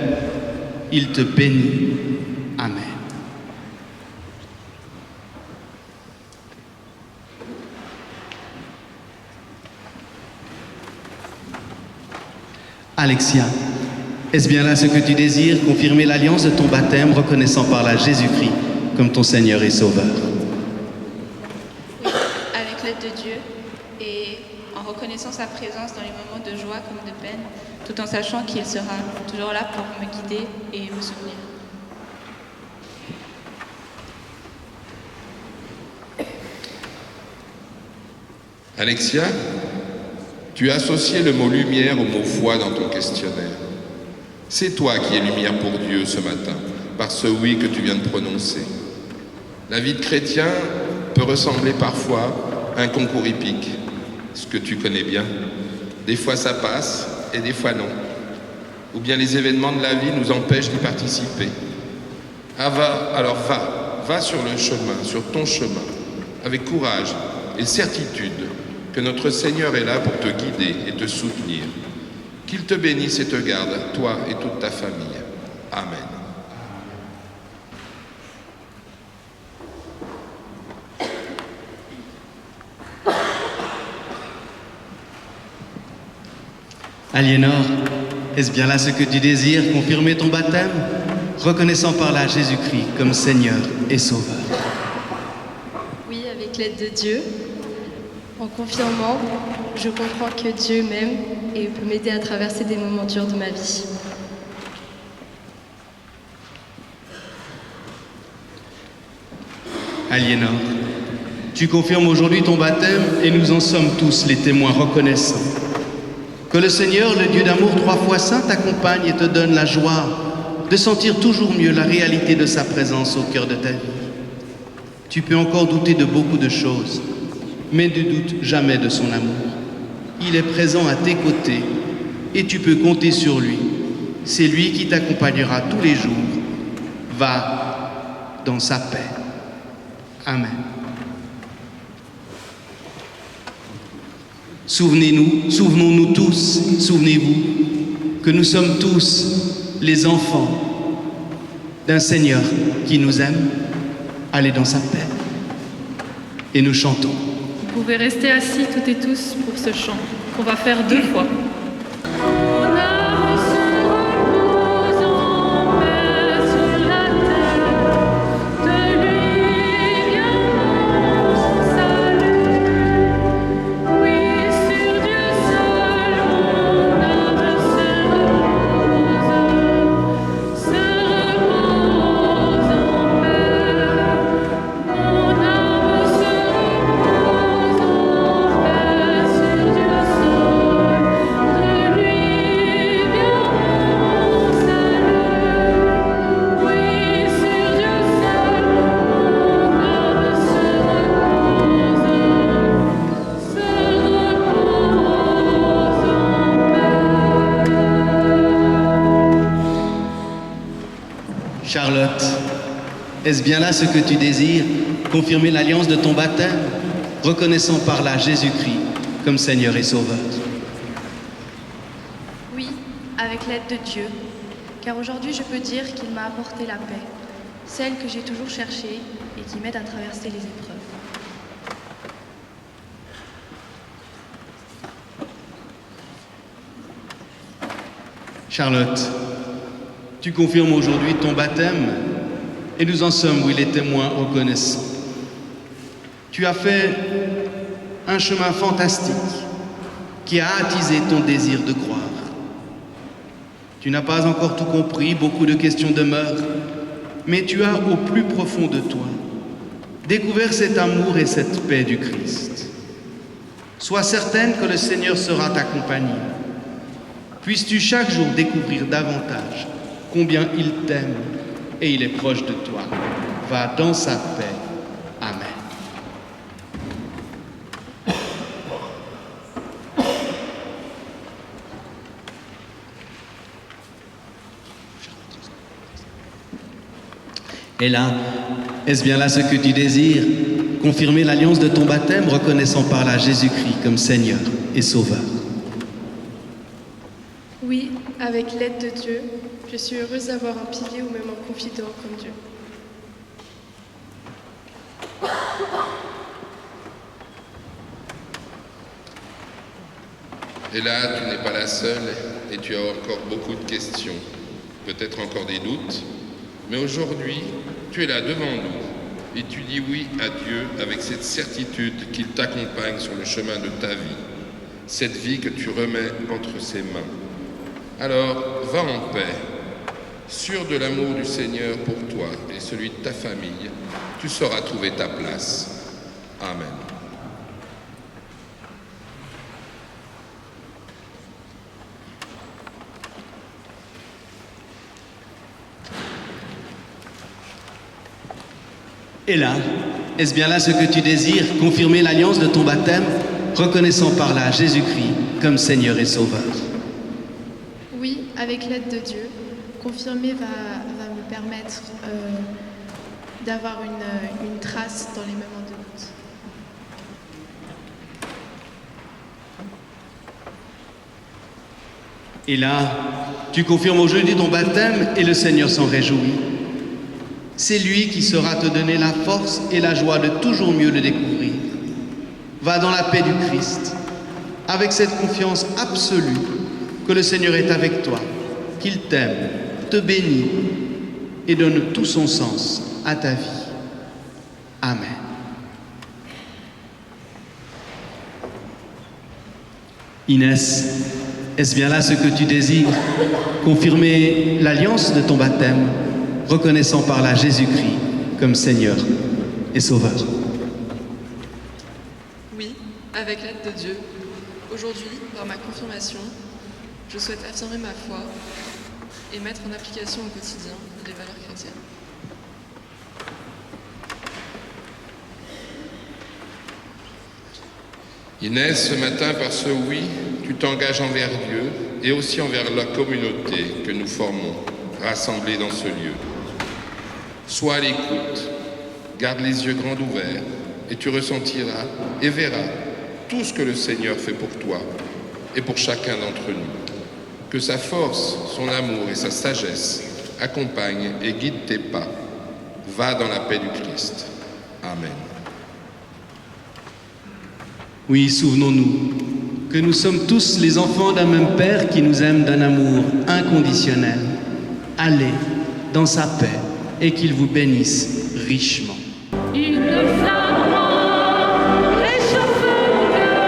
il te bénit. Amen. Alexia, est-ce bien là ce que tu désires, confirmer l'alliance de ton baptême, reconnaissant par là Jésus-Christ comme ton Seigneur et Sauveur? Oui, avec l'aide de Dieu et en reconnaissant sa présence dans les moments de joie comme de peine, tout en sachant qu'il sera toujours là pour me guider et me soutenir. Alexia, tu as associé le mot lumière au mot foi dans ton questionnaire. C'est toi qui es lumière pour Dieu ce matin, par ce oui que tu viens de prononcer. La vie de chrétien peut ressembler parfois à un concours hippique, ce que tu connais bien. Des fois ça passe et des fois non. Ou bien les événements de la vie nous empêchent d'y participer. Alors va sur le chemin, sur ton chemin, avec courage et certitude que notre Seigneur est là pour te guider et te soutenir. Qu'il te bénisse et te garde, toi et toute ta famille. Amen. Aliénor, est-ce bien là ce que tu désires, confirmer ton baptême, reconnaissant par là Jésus-Christ comme Seigneur et Sauveur? Oui, avec l'aide de Dieu. En confirmant, je comprends que Dieu m'aime et peut m'aider à traverser des moments durs de ma vie. Aliénor, tu confirmes aujourd'hui ton baptême et nous en sommes tous les témoins reconnaissants. Que le Seigneur, le Dieu d'amour 3 fois saint, t'accompagne et te donne la joie de sentir toujours mieux la réalité de sa présence au cœur de ta vie. Tu peux encore douter de beaucoup de choses, mais ne doute jamais de son amour. Il est présent à tes côtés et tu peux compter sur lui. C'est lui qui t'accompagnera tous les jours. Va dans sa paix. Amen. Souvenons-nous tous, souvenez-vous, que nous sommes tous les enfants d'un Seigneur qui nous aime. Allez dans sa paix. Et nous chantons. Vous pouvez rester assis toutes et tous pour ce chant qu'on va faire 2 fois. Sur Dieu seul, Charlotte, est-ce bien là ce que tu désires, confirmer l'alliance de ton baptême, reconnaissant par là Jésus-Christ comme Seigneur et Sauveur? Oui, avec l'aide de Dieu, car aujourd'hui je peux dire qu'il m'a apporté la paix, celle que j'ai toujours cherchée et qui m'aide à traverser les épreuves. Charlotte, tu confirmes aujourd'hui ton baptême et nous en sommes, oui, les témoins reconnaissants. Tu as fait un chemin fantastique qui a attisé ton désir de croire. Tu n'as pas encore tout compris, beaucoup de questions demeurent, mais tu as au plus profond de toi découvert cet amour et cette paix du Christ. Sois certaine que le Seigneur sera ta compagnie. Puisses-tu chaque jour découvrir davantage combien il t'aime et il est proche de toi. Va dans sa paix. Amen. Et là, est-ce bien là ce que tu désires? Confirmer l'alliance de ton baptême, reconnaissant par là Jésus-Christ comme Seigneur et Sauveur. Oui, avec l'aide de Dieu, je suis heureuse d'avoir un pilier ou même un confident comme Dieu. Et là, tu n'es pas la seule et tu as encore beaucoup de questions, peut-être encore des doutes, mais aujourd'hui, tu es là devant nous et tu dis oui à Dieu avec cette certitude qu'il t'accompagne sur le chemin de ta vie, cette vie que tu remets entre ses mains. Alors, va en paix, sûr de l'amour du Seigneur pour toi et celui de ta famille, tu sauras trouver ta place. Amen. Et là, est-ce bien là ce que tu désires, confirmer l'alliance de ton baptême, reconnaissant par là Jésus-Christ comme Seigneur et Sauveur? Oui, avec l'aide de Dieu, confirmer va me permettre d'avoir une trace dans les moments de doute. Et là, tu confirmes aujourd'hui ton baptême et le Seigneur s'en réjouit. C'est lui qui saura te donner la force et la joie de toujours mieux le découvrir. Va dans la paix du Christ, avec cette confiance absolue que le Seigneur est avec toi, qu'il t'aime, te bénit et donne tout son sens à ta vie. Amen. Inès, est-ce bien là ce que tu désires? Confirmer l'alliance de ton baptême, reconnaissant par là Jésus-Christ comme Seigneur et Sauveur. Oui, avec l'aide de Dieu, aujourd'hui, par ma confirmation, je souhaite affirmer ma foi et mettre en application au quotidien les valeurs chrétiennes. Inès, ce matin, par ce oui, tu t'engages envers Dieu et aussi envers la communauté que nous formons, rassemblés dans ce lieu. Sois à l'écoute, garde les yeux grands ouverts et tu ressentiras et verras tout ce que le Seigneur fait pour toi et pour chacun d'entre nous. Que sa force, son amour et sa sagesse accompagnent et guident tes pas. Va dans la paix du Christ. Amen. Oui, souvenons-nous que nous sommes tous les enfants d'un même Père qui nous aime d'un amour inconditionnel. Allez dans sa paix et qu'il vous bénisse richement. Une flamme réchauffe mon cœur,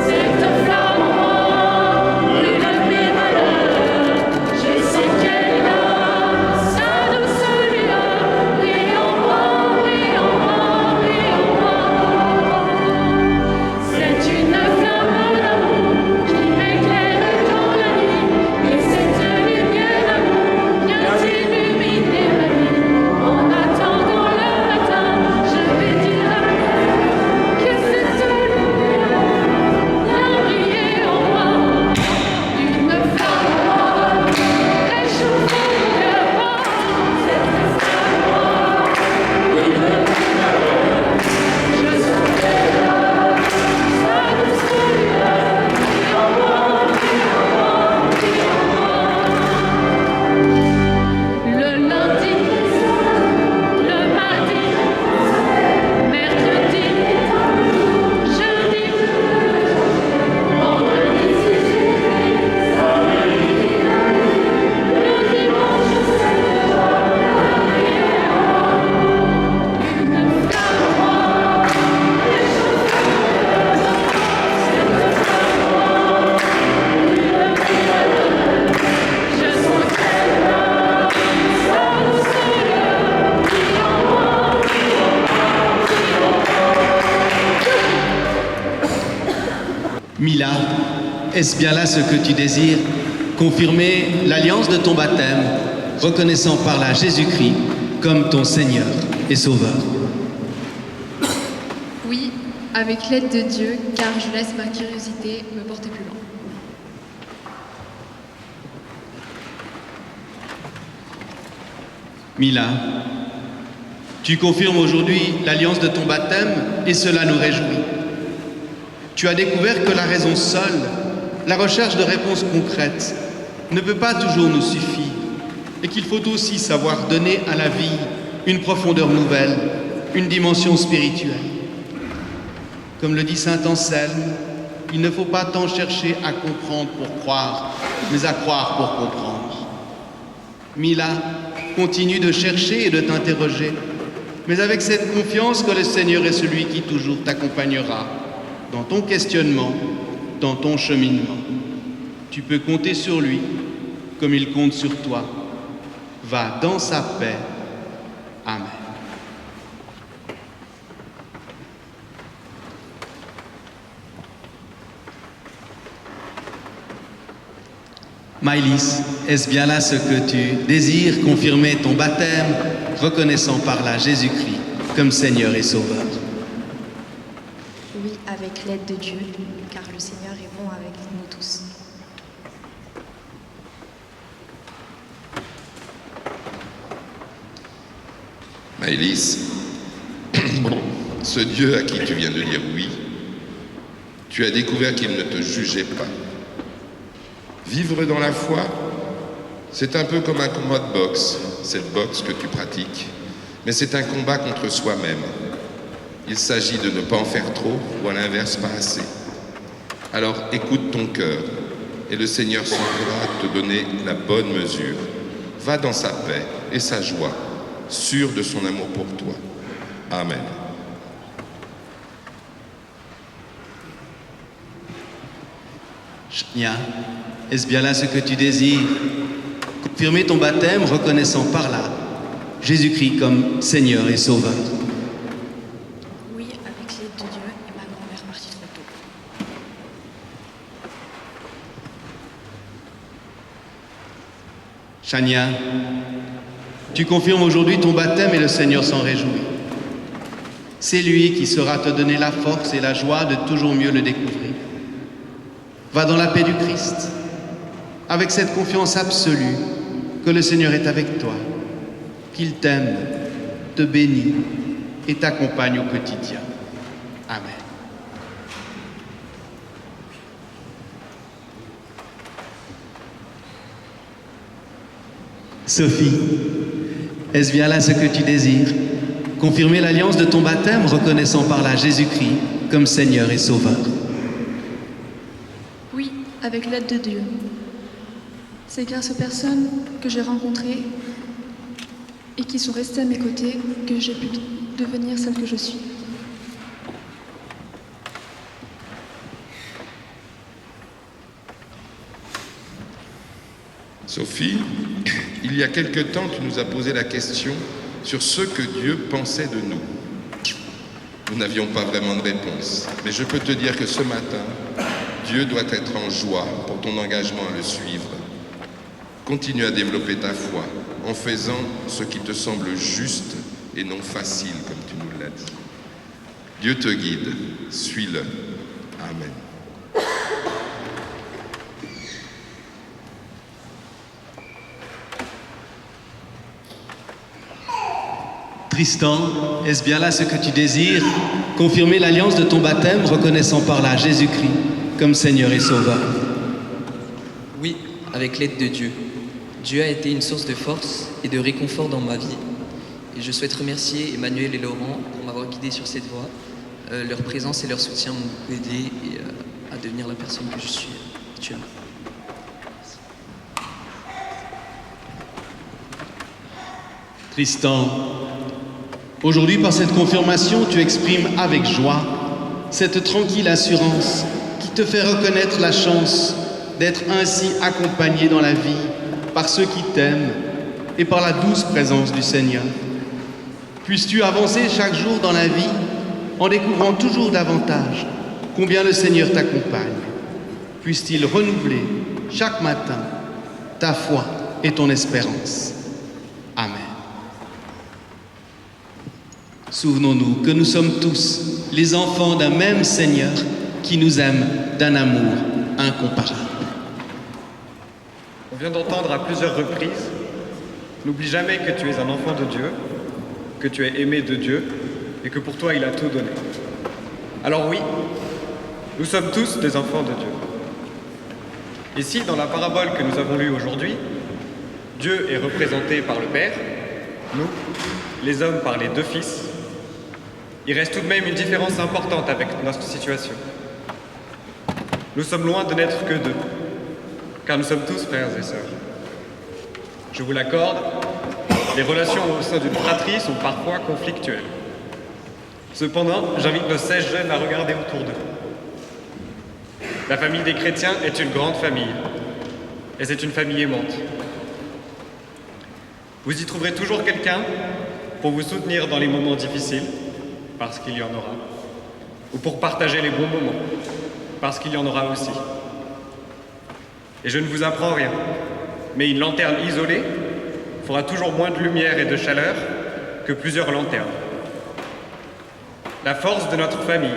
cette flamme brûle mes malheurs. Je sais qu'elle a sa douce lueur, brille en moi, brille en moi, brille en moi. C'est une flamme d'amour qui m'éclaire dans la nuit, et cette lumière d'amour vient illuminer ma vie. En attendant le matin, je vais est-ce bien là ce que tu désires? Confirmer l'alliance de ton baptême, reconnaissant par là Jésus-Christ comme ton Seigneur et Sauveur. Oui, avec l'aide de Dieu, car je laisse ma curiosité me porter plus loin. Mila, tu confirmes aujourd'hui l'alliance de ton baptême et cela nous réjouit. Tu as découvert que la raison seule, la recherche de réponses concrètes, ne peut pas toujours nous suffire et qu'il faut aussi savoir donner à la vie une profondeur nouvelle, une dimension spirituelle. Comme le dit saint Anselme, il ne faut pas tant chercher à comprendre pour croire, mais à croire pour comprendre. Mila, continue de chercher et de t'interroger, mais avec cette confiance que le Seigneur est celui qui toujours t'accompagnera dans ton questionnement, dans ton cheminement. Tu peux compter sur lui comme il compte sur toi. Va dans sa paix. Amen. Maëlys, est-ce bien là ce que tu désires, confirmer ton baptême, reconnaissant par là Jésus-Christ comme Seigneur et Sauveur? Oui, avec l'aide de Dieu, car le Seigneur est bon avec nous tous. Maëlys, ce Dieu à qui tu viens de dire oui, tu as découvert qu'il ne te jugeait pas. Vivre dans la foi, c'est un peu comme un combat de boxe, cette boxe que tu pratiques, mais c'est un combat contre soi-même. Il s'agit de ne pas en faire trop ou à l'inverse pas assez. Alors écoute ton cœur et le Seigneur semblera te donner la bonne mesure. Va dans sa paix et sa joie, sûr de son amour pour toi. Amen. Chania, est-ce bien là ce que tu désires? Confirmer ton baptême, reconnaissant par là Jésus-Christ comme Seigneur et Sauveur. Oui, avec l'aide de Dieu et ma grand-mère partie trop tôt. Chania, tu confirmes aujourd'hui ton baptême et le Seigneur s'en réjouit. C'est lui qui saura te donner la force et la joie de toujours mieux le découvrir. Va dans la paix du Christ, avec cette confiance absolue que le Seigneur est avec toi, qu'il t'aime, te bénit et t'accompagne au quotidien. Amen. Sophie, est-ce bien là ce que tu désires? Confirmer l'alliance de ton baptême, reconnaissant par là Jésus-Christ comme Seigneur et Sauveur. Oui, avec l'aide de Dieu. C'est grâce aux personnes que j'ai rencontrées et qui sont restées à mes côtés que j'ai pu devenir celle que je suis. Sophie, il y a quelque temps, tu nous as posé la question sur ce que Dieu pensait de nous. Nous n'avions pas vraiment de réponse, mais je peux te dire que ce matin, Dieu doit être en joie pour ton engagement à le suivre. Continue à développer ta foi en faisant ce qui te semble juste et non facile, comme tu nous l'as dit. Dieu te guide, suis-le. Amen. Tristan, est-ce bien là ce que tu désires? Confirmer l'alliance de ton baptême, reconnaissant par là Jésus-Christ comme Seigneur et Sauveur. Oui, avec l'aide de Dieu. Dieu a été une source de force et de réconfort dans ma vie. Et je souhaite remercier Emmanuel et Laurent pour m'avoir guidé sur cette voie. Leur présence et leur soutien m'ont beaucoup aidé à devenir la personne que je suis actuellement. Tristan, aujourd'hui par cette confirmation, tu exprimes avec joie cette tranquille assurance qui te fait reconnaître la chance d'être ainsi accompagné dans la vie par ceux qui t'aiment et par la douce présence du Seigneur. Puisses-tu avancer chaque jour dans la vie en découvrant toujours davantage combien le Seigneur t'accompagne. puisse-t-il renouveler chaque matin ta foi et ton espérance. Amen. Souvenons-nous que nous sommes tous les enfants d'un même Seigneur qui nous aime d'un amour incomparable. On vient d'entendre à plusieurs reprises, n'oublie jamais que tu es un enfant de Dieu, que tu es aimé de Dieu et que pour toi il a tout donné. Alors oui, nous sommes tous des enfants de Dieu. Et si dans la parabole que nous avons lue aujourd'hui, Dieu est représenté par le Père, nous, les hommes par les deux fils, il reste tout de même une différence importante avec notre situation. Nous sommes loin de n'être que deux, car nous sommes tous frères et sœurs. Je vous l'accorde, les relations au sein d'une fratrie sont parfois conflictuelles. Cependant, j'invite nos 16 jeunes à regarder autour d'eux. La famille des chrétiens est une grande famille, et c'est une famille aimante. Vous y trouverez toujours quelqu'un pour vous soutenir dans les moments difficiles, parce qu'il y en aura, ou pour partager les bons moments, parce qu'il y en aura aussi. Et je ne vous apprends rien, mais une lanterne isolée fera toujours moins de lumière et de chaleur que plusieurs lanternes. La force de notre famille,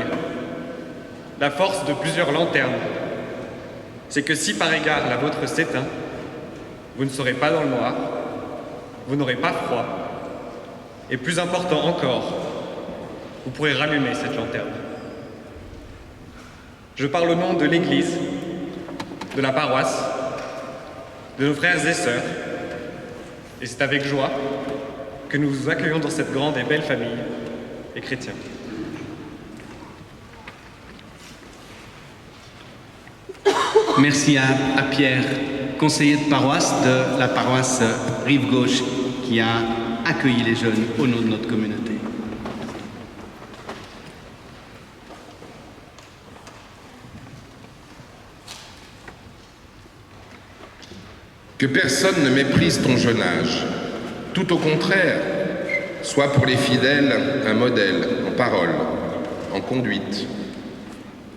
la force de plusieurs lanternes, c'est que si par égard la vôtre s'éteint, vous ne serez pas dans le noir, vous n'aurez pas froid, et plus important encore, vous pourrez rallumer cette lanterne. Je parle au nom de l'Église, de la paroisse, de nos frères et sœurs, et c'est avec joie que nous vous accueillons dans cette grande et belle famille des chrétiens. Merci à Pierre, conseiller de paroisse de la paroisse Rive Gauche, qui a accueilli les jeunes au nom de notre communauté. Que personne ne méprise ton jeune âge. Tout au contraire, sois pour les fidèles un modèle en parole, en conduite,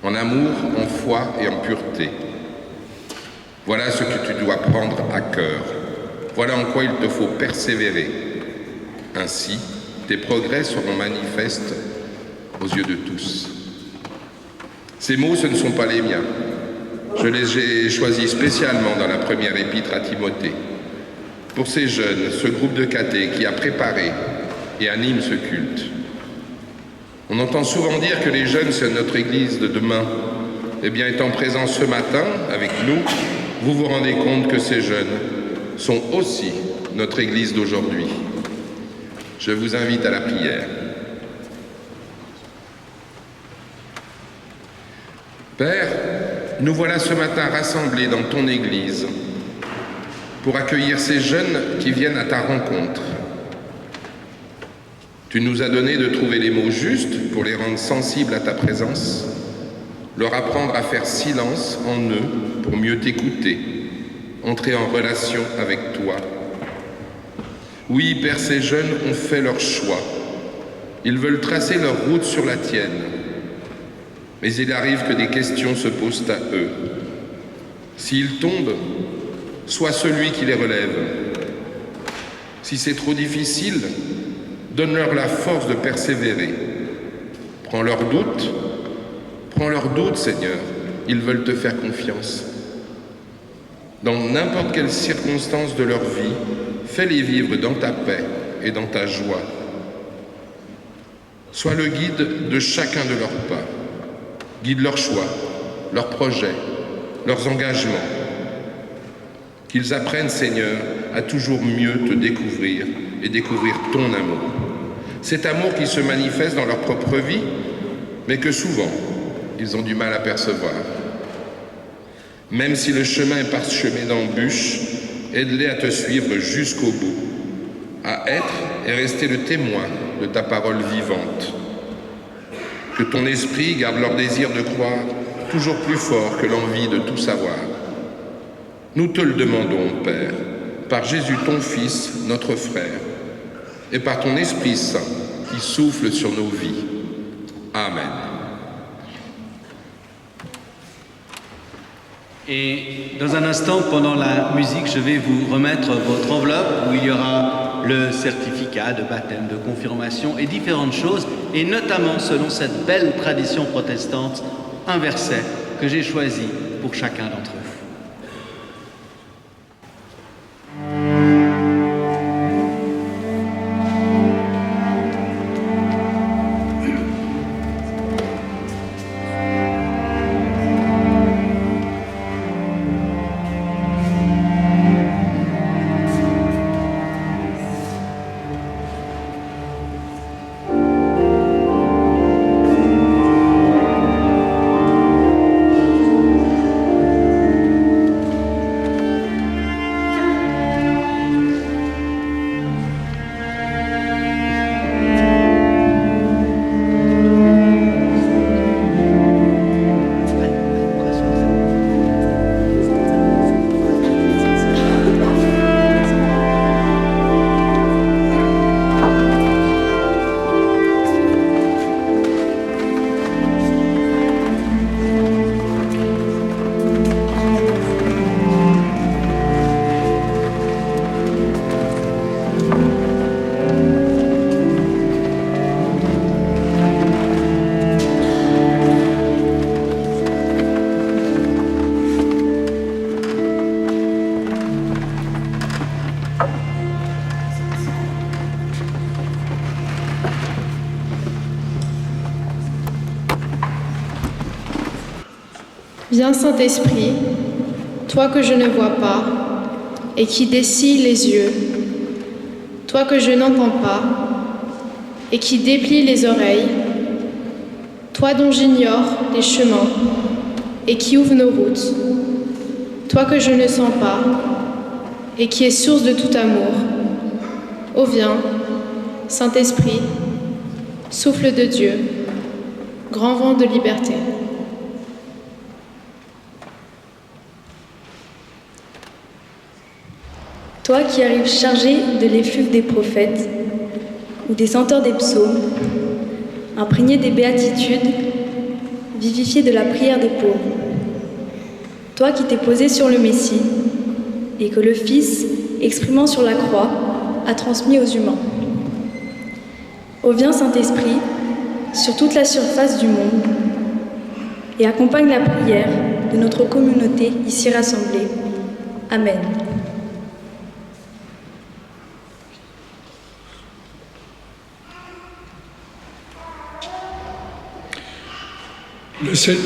en amour, en foi et en pureté. Voilà ce que tu dois prendre à cœur. Voilà en quoi il te faut persévérer. Ainsi, tes progrès seront manifestes aux yeux de tous. Ces mots, ce ne sont pas les miens. Je les ai choisis spécialement dans la première épître à Timothée. Pour ces jeunes, ce groupe de cathés qui a préparé et anime ce culte. On entend souvent dire que les jeunes, c'est notre Église de demain. Eh bien, étant présents ce matin avec nous, vous vous rendez compte que ces jeunes sont aussi notre Église d'aujourd'hui. Je vous invite à la prière. Père, nous voilà ce matin rassemblés dans ton Église pour accueillir ces jeunes qui viennent à ta rencontre. Tu nous as donné de trouver les mots justes pour les rendre sensibles à ta présence, leur apprendre à faire silence en eux pour mieux t'écouter, entrer en relation avec toi. Oui, Père, ces jeunes ont fait leur choix. Ils veulent tracer leur route sur la tienne. Mais il arrive que des questions se posent à eux. S'ils tombent, sois celui qui les relève. Si c'est trop difficile, donne-leur la force de persévérer. Prends leurs doutes, Seigneur. Ils veulent te faire confiance. Dans n'importe quelle circonstance de leur vie, fais-les vivre dans ta paix et dans ta joie. Sois le guide de chacun de leurs pas. Guide leurs choix, leurs projets, leurs engagements. Qu'ils apprennent, Seigneur, à toujours mieux te découvrir et découvrir ton amour. Cet amour qui se manifeste dans leur propre vie, mais que souvent, ils ont du mal à percevoir. Même si le chemin est parsemé d'embûches, aide-les à te suivre jusqu'au bout, à être et rester le témoin de ta parole vivante. Que ton esprit garde leur désir de croire toujours plus fort que l'envie de tout savoir. Nous te le demandons, Père, par Jésus ton Fils, notre frère, et par ton Esprit Saint qui souffle sur nos vies. Amen. Et dans un instant, pendant la musique, je vais vous remettre votre enveloppe où il y aura le certificat de baptême, de confirmation et différentes choses, et notamment, selon cette belle tradition protestante, un verset que j'ai choisi pour chacun d'entre vous. Viens Saint-Esprit, toi que je ne vois pas et qui dessille les yeux, toi que je n'entends pas et qui déplie les oreilles, toi dont j'ignore les chemins et qui ouvre nos routes, toi que je ne sens pas et qui est source de tout amour. Ô viens, Saint-Esprit, souffle de Dieu, grand vent de liberté. Toi qui arrives chargé de l'effluve des prophètes ou des senteurs des psaumes, imprégné des béatitudes, vivifié de la prière des pauvres. Toi qui t'es posé sur le Messie et que le Fils, exprimant sur la croix, a transmis aux humains. Ô viens Saint-Esprit, sur toute la surface du monde, et accompagne la prière de notre communauté ici rassemblée. Amen.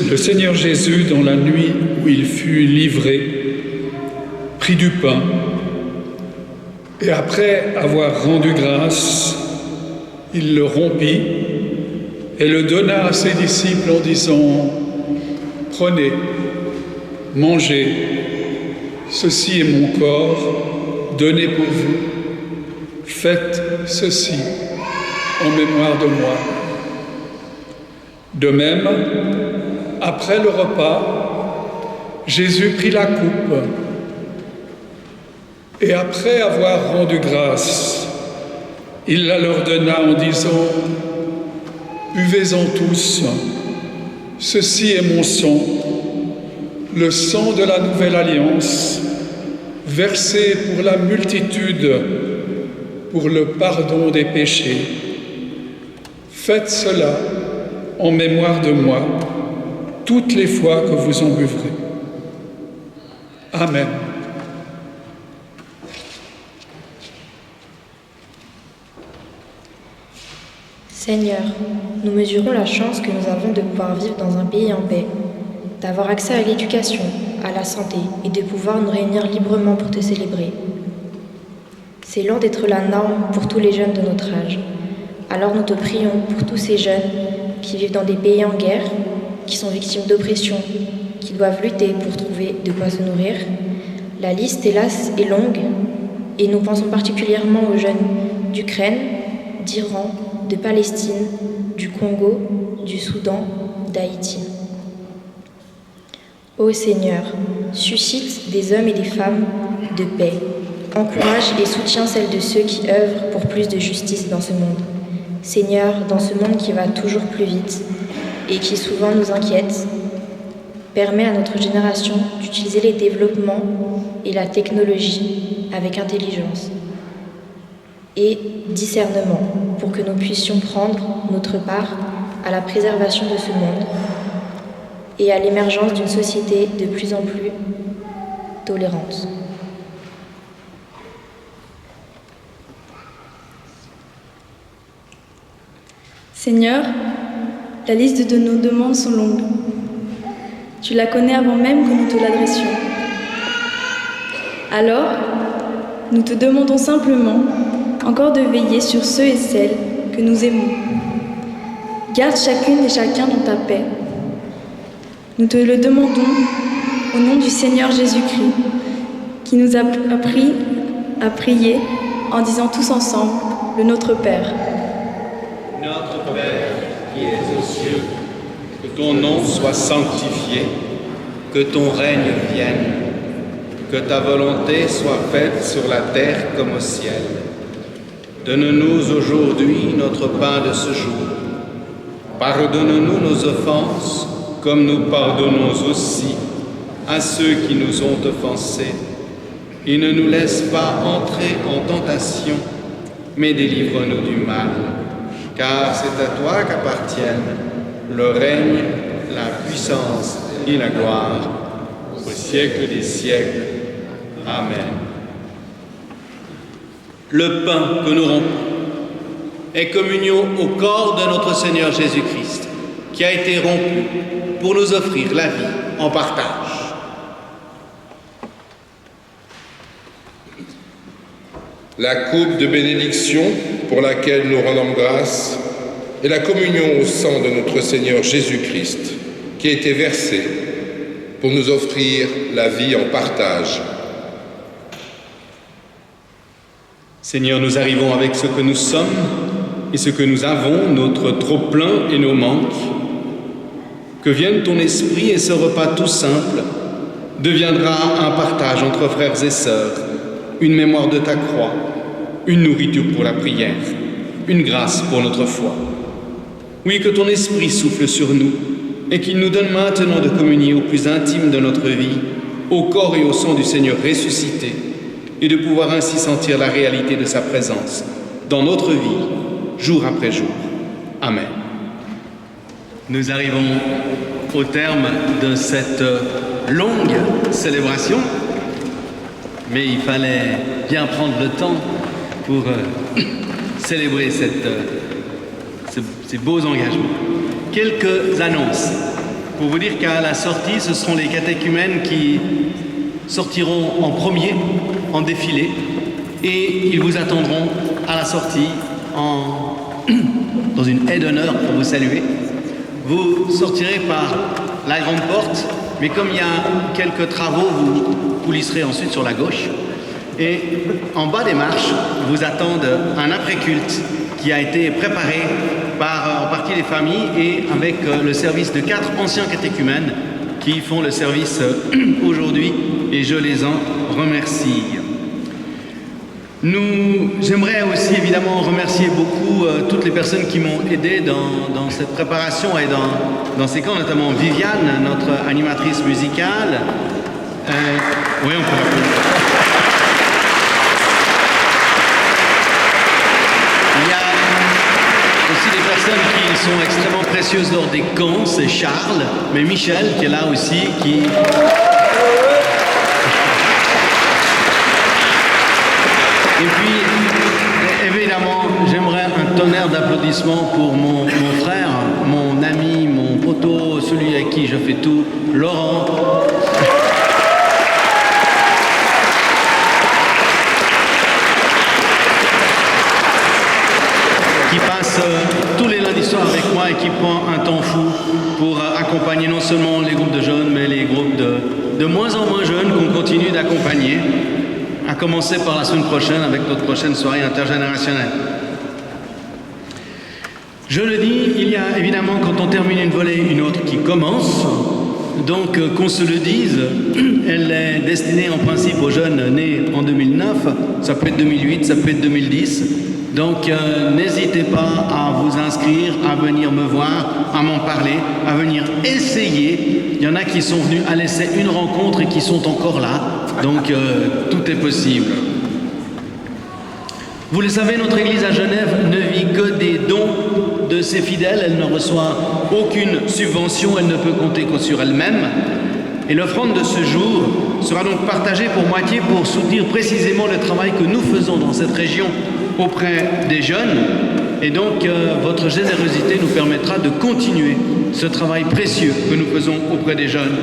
Le Seigneur Jésus, dans la nuit où il fut livré, prit du pain et après avoir rendu grâce, il le rompit et le donna à ses disciples en disant « Prenez, mangez, ceci est mon corps donné pour vous, faites ceci en mémoire de moi. » De même, après le repas, Jésus prit la coupe et après avoir rendu grâce, il la leur donna en disant « Buvez-en tous, ceci est mon sang, le sang de la nouvelle alliance, versé pour la multitude, pour le pardon des péchés. Faites cela en mémoire de moi, toutes les fois que vous en buvrez. » Amen. Seigneur, nous mesurons la chance que nous avons de pouvoir vivre dans un pays en paix, d'avoir accès à l'éducation, à la santé et de pouvoir nous réunir librement pour te célébrer. C'est loin d'être la norme pour tous les jeunes de notre âge. Alors nous te prions pour tous ces jeunes qui vivent dans des pays en guerre, qui sont victimes d'oppression, qui doivent lutter pour trouver de quoi se nourrir. La liste, hélas, est longue et nous pensons particulièrement aux jeunes d'Ukraine, d'Iran, de Palestine, du Congo, du Soudan, d'Haïti. Ô Seigneur, suscite des hommes et des femmes de paix. Encourage et soutiens celles de ceux qui œuvrent pour plus de justice dans ce monde. Seigneur, dans ce monde qui va toujours plus vite et qui souvent nous inquiète, Permet à notre génération d'utiliser les développements et la technologie avec intelligence et discernement pour que nous puissions prendre notre part à la préservation de ce monde et à l'émergence d'une société de plus en plus tolérante. Seigneur, la liste de nos demandes sont longues. Tu la connais avant même que nous te l'adressions. Alors, nous te demandons simplement encore de veiller sur ceux et celles que nous aimons. Garde chacune et chacun dans ta paix. Nous te le demandons au nom du Seigneur Jésus-Christ, qui nous a appris à prier en disant tous ensemble le Notre Père. Notre Père qui es aux cieux, que ton nom soit sanctifié, que ton règne vienne, que ta volonté soit faite sur la terre comme au ciel. Donne-nous aujourd'hui notre pain de ce jour. Pardonne-nous nos offenses, comme nous pardonnons aussi à ceux qui nous ont offensés. Et ne nous laisse pas entrer en tentation, mais délivre-nous du mal. Car c'est à toi qu'appartiennent le règne, la puissance et la gloire, au siècle des siècles. Amen. Le pain que nous rompons est communion au corps de notre Seigneur Jésus-Christ, qui a été rompu pour nous offrir la vie en partage. La coupe de bénédiction pour laquelle nous rendons grâce est la communion au sang de notre Seigneur Jésus-Christ, qui a été versé pour nous offrir la vie en partage. Seigneur, nous arrivons avec ce que nous sommes et ce que nous avons, notre trop-plein et nos manques. Que vienne ton esprit et ce repas tout simple deviendra un partage entre frères et sœurs, une mémoire de ta croix, une nourriture pour la prière, une grâce pour notre foi. Oui, que ton esprit souffle sur nous et qu'il nous donne maintenant de communier au plus intime de notre vie, au corps et au sang du Seigneur ressuscité, et de pouvoir ainsi sentir la réalité de sa présence dans notre vie, jour après jour. Amen. Nous arrivons au terme de cette longue célébration, mais il fallait bien prendre le temps pour célébrer ces beaux engagements. Quelques annonces. Pour vous dire qu'à la sortie, ce seront les catéchumènes qui sortiront en premier, en défilé, et ils vous attendront à la sortie dans une haie d'honneur pour vous saluer. Vous sortirez par la grande porte, mais comme il y a quelques travaux, vous coulisserez ensuite sur la gauche. Et en bas des marches, vous attendent un après-culte qui a été préparé par en partie les familles et avec le service de 4 anciens catéchumènes qui font le service aujourd'hui, et je les en remercie. J'aimerais aussi évidemment remercier beaucoup toutes les personnes qui m'ont aidé dans cette préparation et dans ces camps, notamment Viviane, notre animatrice musicale. Oui, on peut applaudir. Il y a aussi des personnes qui sont extrêmement précieuses lors des camps, c'est Charles, mais Michel qui est là aussi, qui... Et puis, évidemment, j'aimerais un tonnerre d'applaudissements pour mon frère, mon ami, mon poteau, celui avec qui je fais tout, Laurent. Qui passe tous les lundis soirs avec moi et qui prend un temps fou pour accompagner non seulement les groupes de jeunes, mais les groupes de moins en moins jeunes qu'on continue d'accompagner. À commencer par la semaine prochaine avec notre prochaine soirée intergénérationnelle. Je le dis, il y a évidemment quand on termine une volée, une autre qui commence. Donc qu'on se le dise, elle est destinée en principe aux jeunes nés en 2009, ça peut être 2008, ça peut être 2010. Donc n'hésitez pas à vous inscrire, à venir me voir, à m'en parler, à venir essayer. Il y en a qui sont venus à l'essai une rencontre et qui sont encore là. Donc tout est possible. Vous le savez, notre Église à Genève ne vit que des dons de ses fidèles. Elle ne reçoit aucune subvention, elle ne peut compter que sur elle-même. Et l'offrande de ce jour sera donc partagée pour moitié pour soutenir précisément le travail que nous faisons dans cette région auprès des jeunes. Et donc, votre générosité nous permettra de continuer ce travail précieux que nous faisons auprès des jeunes.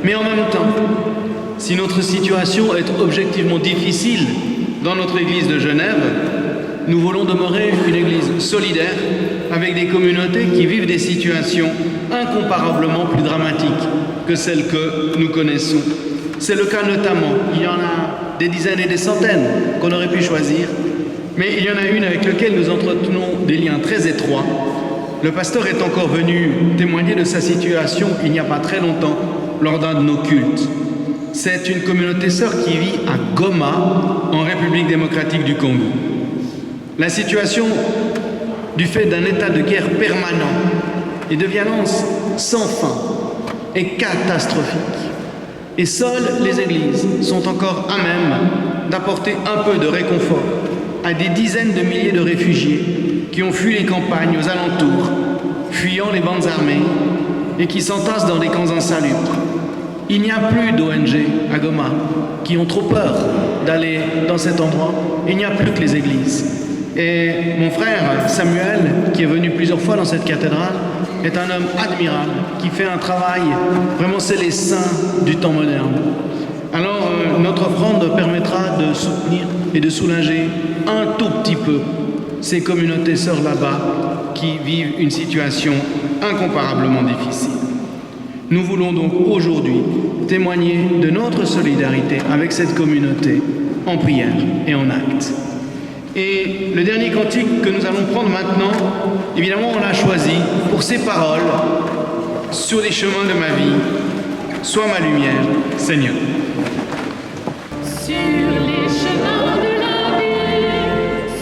Mais en même temps, si notre situation est objectivement difficile dans notre Église de Genève, nous voulons demeurer une Église solidaire avec des communautés qui vivent des situations incomparablement plus dramatiques que celles que nous connaissons. C'est le cas notamment, il y en a des dizaines et des centaines qu'on aurait pu choisir, mais il y en a une avec laquelle nous entretenons des liens très étroits. Le pasteur est encore venu témoigner de sa situation il n'y a pas très longtemps lors d'un de nos cultes. C'est une communauté sœur qui vit à Goma, en République démocratique du Congo. La situation, du fait d'un état de guerre permanent et de violence sans fin, est catastrophique. Et seules les églises sont encore à même d'apporter un peu de réconfort à des dizaines de milliers de réfugiés qui ont fui les campagnes aux alentours, fuyant les bandes armées et qui s'entassent dans des camps insalubres. Il n'y a plus d'ONG à Goma qui ont trop peur d'aller dans cet endroit. Il n'y a plus que les églises. Et mon frère Samuel, qui est venu plusieurs fois dans cette cathédrale, est un homme admirable, qui fait un travail, vraiment c'est les saints du temps moderne. Alors notre offrande permettra de soutenir et de soulager un tout petit peu ces communautés sœurs là-bas qui vivent une situation incomparablement difficile. Nous voulons donc aujourd'hui témoigner de notre solidarité avec cette communauté en prière et en acte. Et le dernier cantique que nous allons prendre maintenant, évidemment on l'a choisi pour ces paroles: sur les chemins de ma vie, sois ma lumière, Seigneur. Sur les chemins de la vie,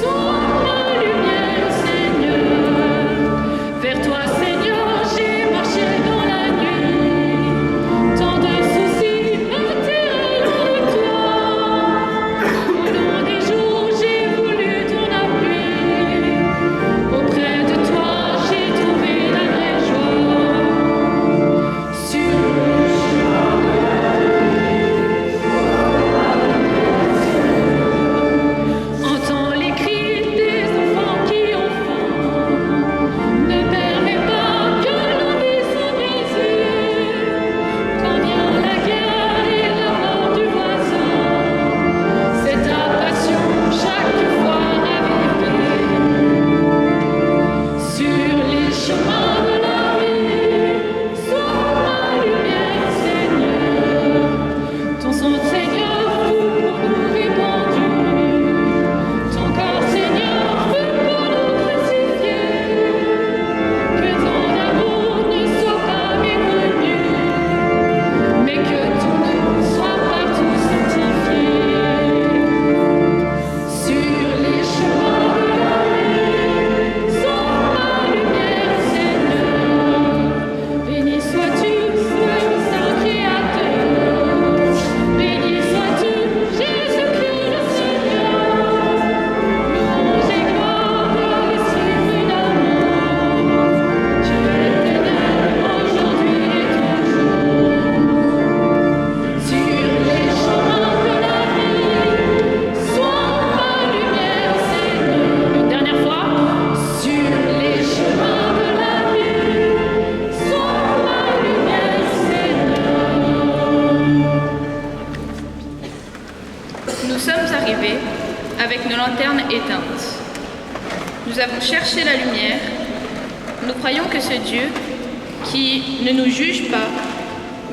sois ma lumière, Seigneur. Vers toi, Seigneur, j'ai marché dans la nuit. Tant de soucis m'attirent loin de toi. Au long des jours, j'ai voulu ton appui. Auprès de toi, j'ai trouvé la vraie joie. Sur le chemin de la vie, entends les cris des enfants qui ont faim. Ne permets pas que l'on vie soit brisée. Quand vient la guerre et la mort du voisin, c'est ta passion chaque fois ravivée. Sur les chemins de la vie, sois ma lumière, Seigneur. Ton sang, Seigneur, fut pour nous répandu. Ton corps, Seigneur, fut pour nous crucifié. Que ton amour ne soit pas méconnu, mais que ton nom soit partout sanctifié. Sur les chemins de la vie, sois ma lumière, Seigneur. Béni sois-tu, Saint Créateur. Béni sois-tu, Jésus-Christ le Seigneur. Louange et gloire à l'Esprit d'amour. Dieu éternel, aujourd'hui et toujours. Sur les chemins de la vie, sois ma lumière, Seigneur. Une dernière fois. Sur les chemins de la vie, sois ma lumière, Seigneur. Nous sommes arrivés avec nos lanternes éteintes. Nous avons cherché la lumière. Nous croyons que ce Dieu, qui ne nous juge pas,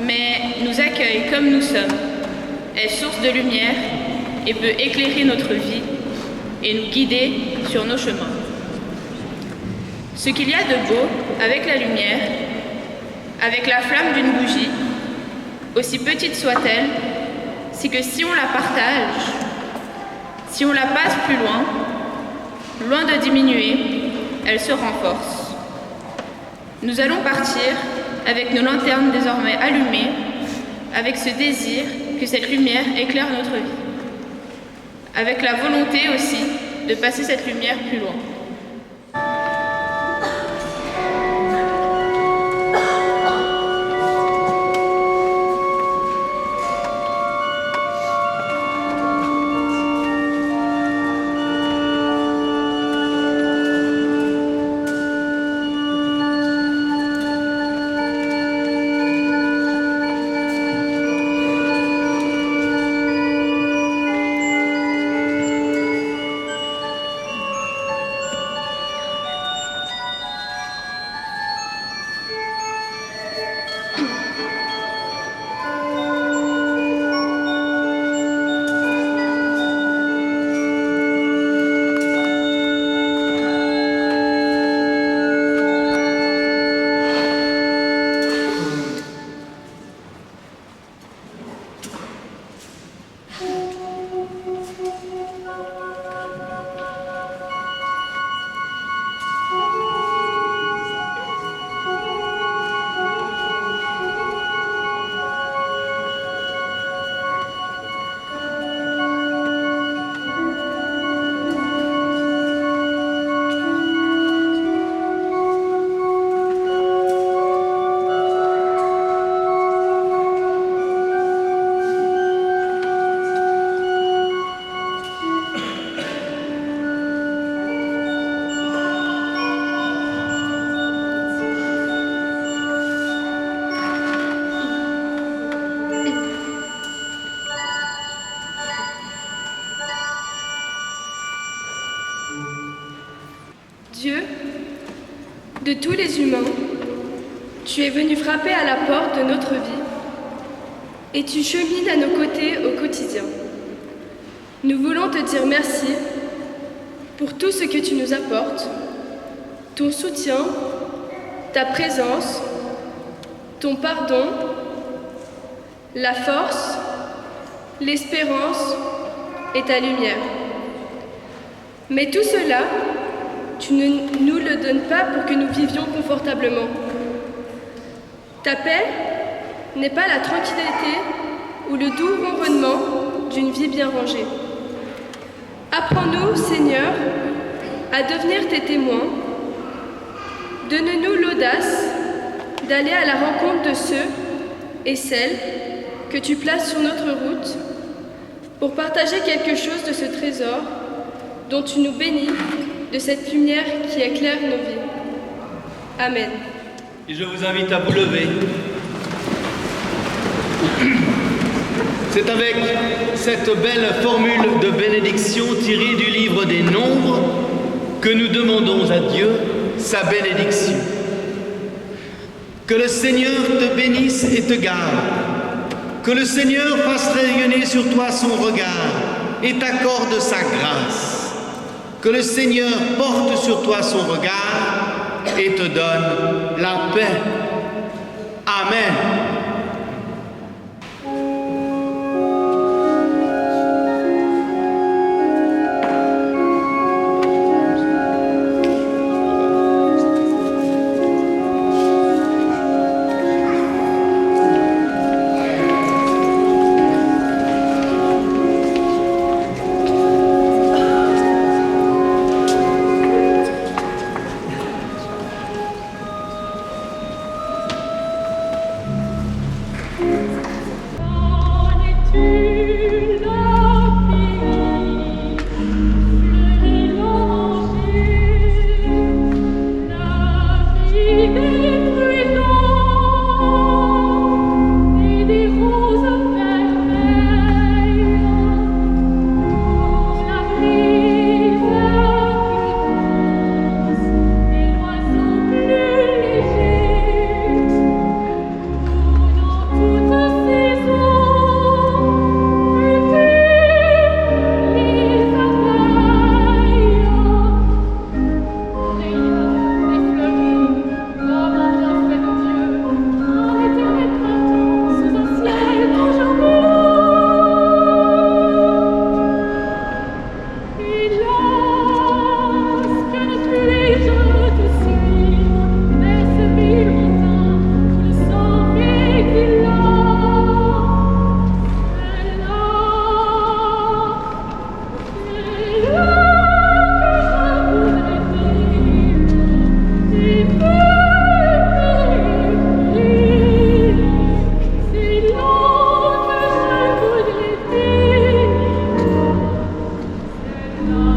mais nous accueille comme nous sommes, est source de lumière et peut éclairer notre vie et nous guider sur nos chemins. Ce qu'il y a de beau avec la lumière, avec la flamme d'une bougie, aussi petite soit-elle, c'est que si on la partage, si on la passe plus loin, loin de diminuer, elle se renforce. Nous allons partir avec nos lanternes désormais allumées, avec ce désir que cette lumière éclaire notre vie, avec la volonté aussi de passer cette lumière plus loin. Dieu, de tous les humains, tu es venu frapper à la porte de notre vie et tu chemines à nos côtés au quotidien. Nous voulons te dire merci pour tout ce que tu nous apportes, ton soutien, ta présence, ton pardon, la force, l'espérance et ta lumière. Mais tout cela, tu ne nous le donnes pas pour que nous vivions confortablement. Ta paix n'est pas la tranquillité ou le doux ronronnement d'une vie bien rangée. Apprends-nous, Seigneur, à devenir tes témoins. Donne-nous l'audace d'aller à la rencontre de ceux et celles que tu places sur notre route pour partager quelque chose de ce trésor dont tu nous bénis, de cette lumière qui éclaire nos vies. Amen. Et je vous invite à vous lever. C'est avec cette belle formule de bénédiction tirée du livre des Nombres que nous demandons à Dieu sa bénédiction. Que le Seigneur te bénisse et te garde. Que le Seigneur fasse rayonner sur toi son regard et t'accorde sa grâce. Que le Seigneur porte sur toi son regard et te donne la paix. Amen. Notre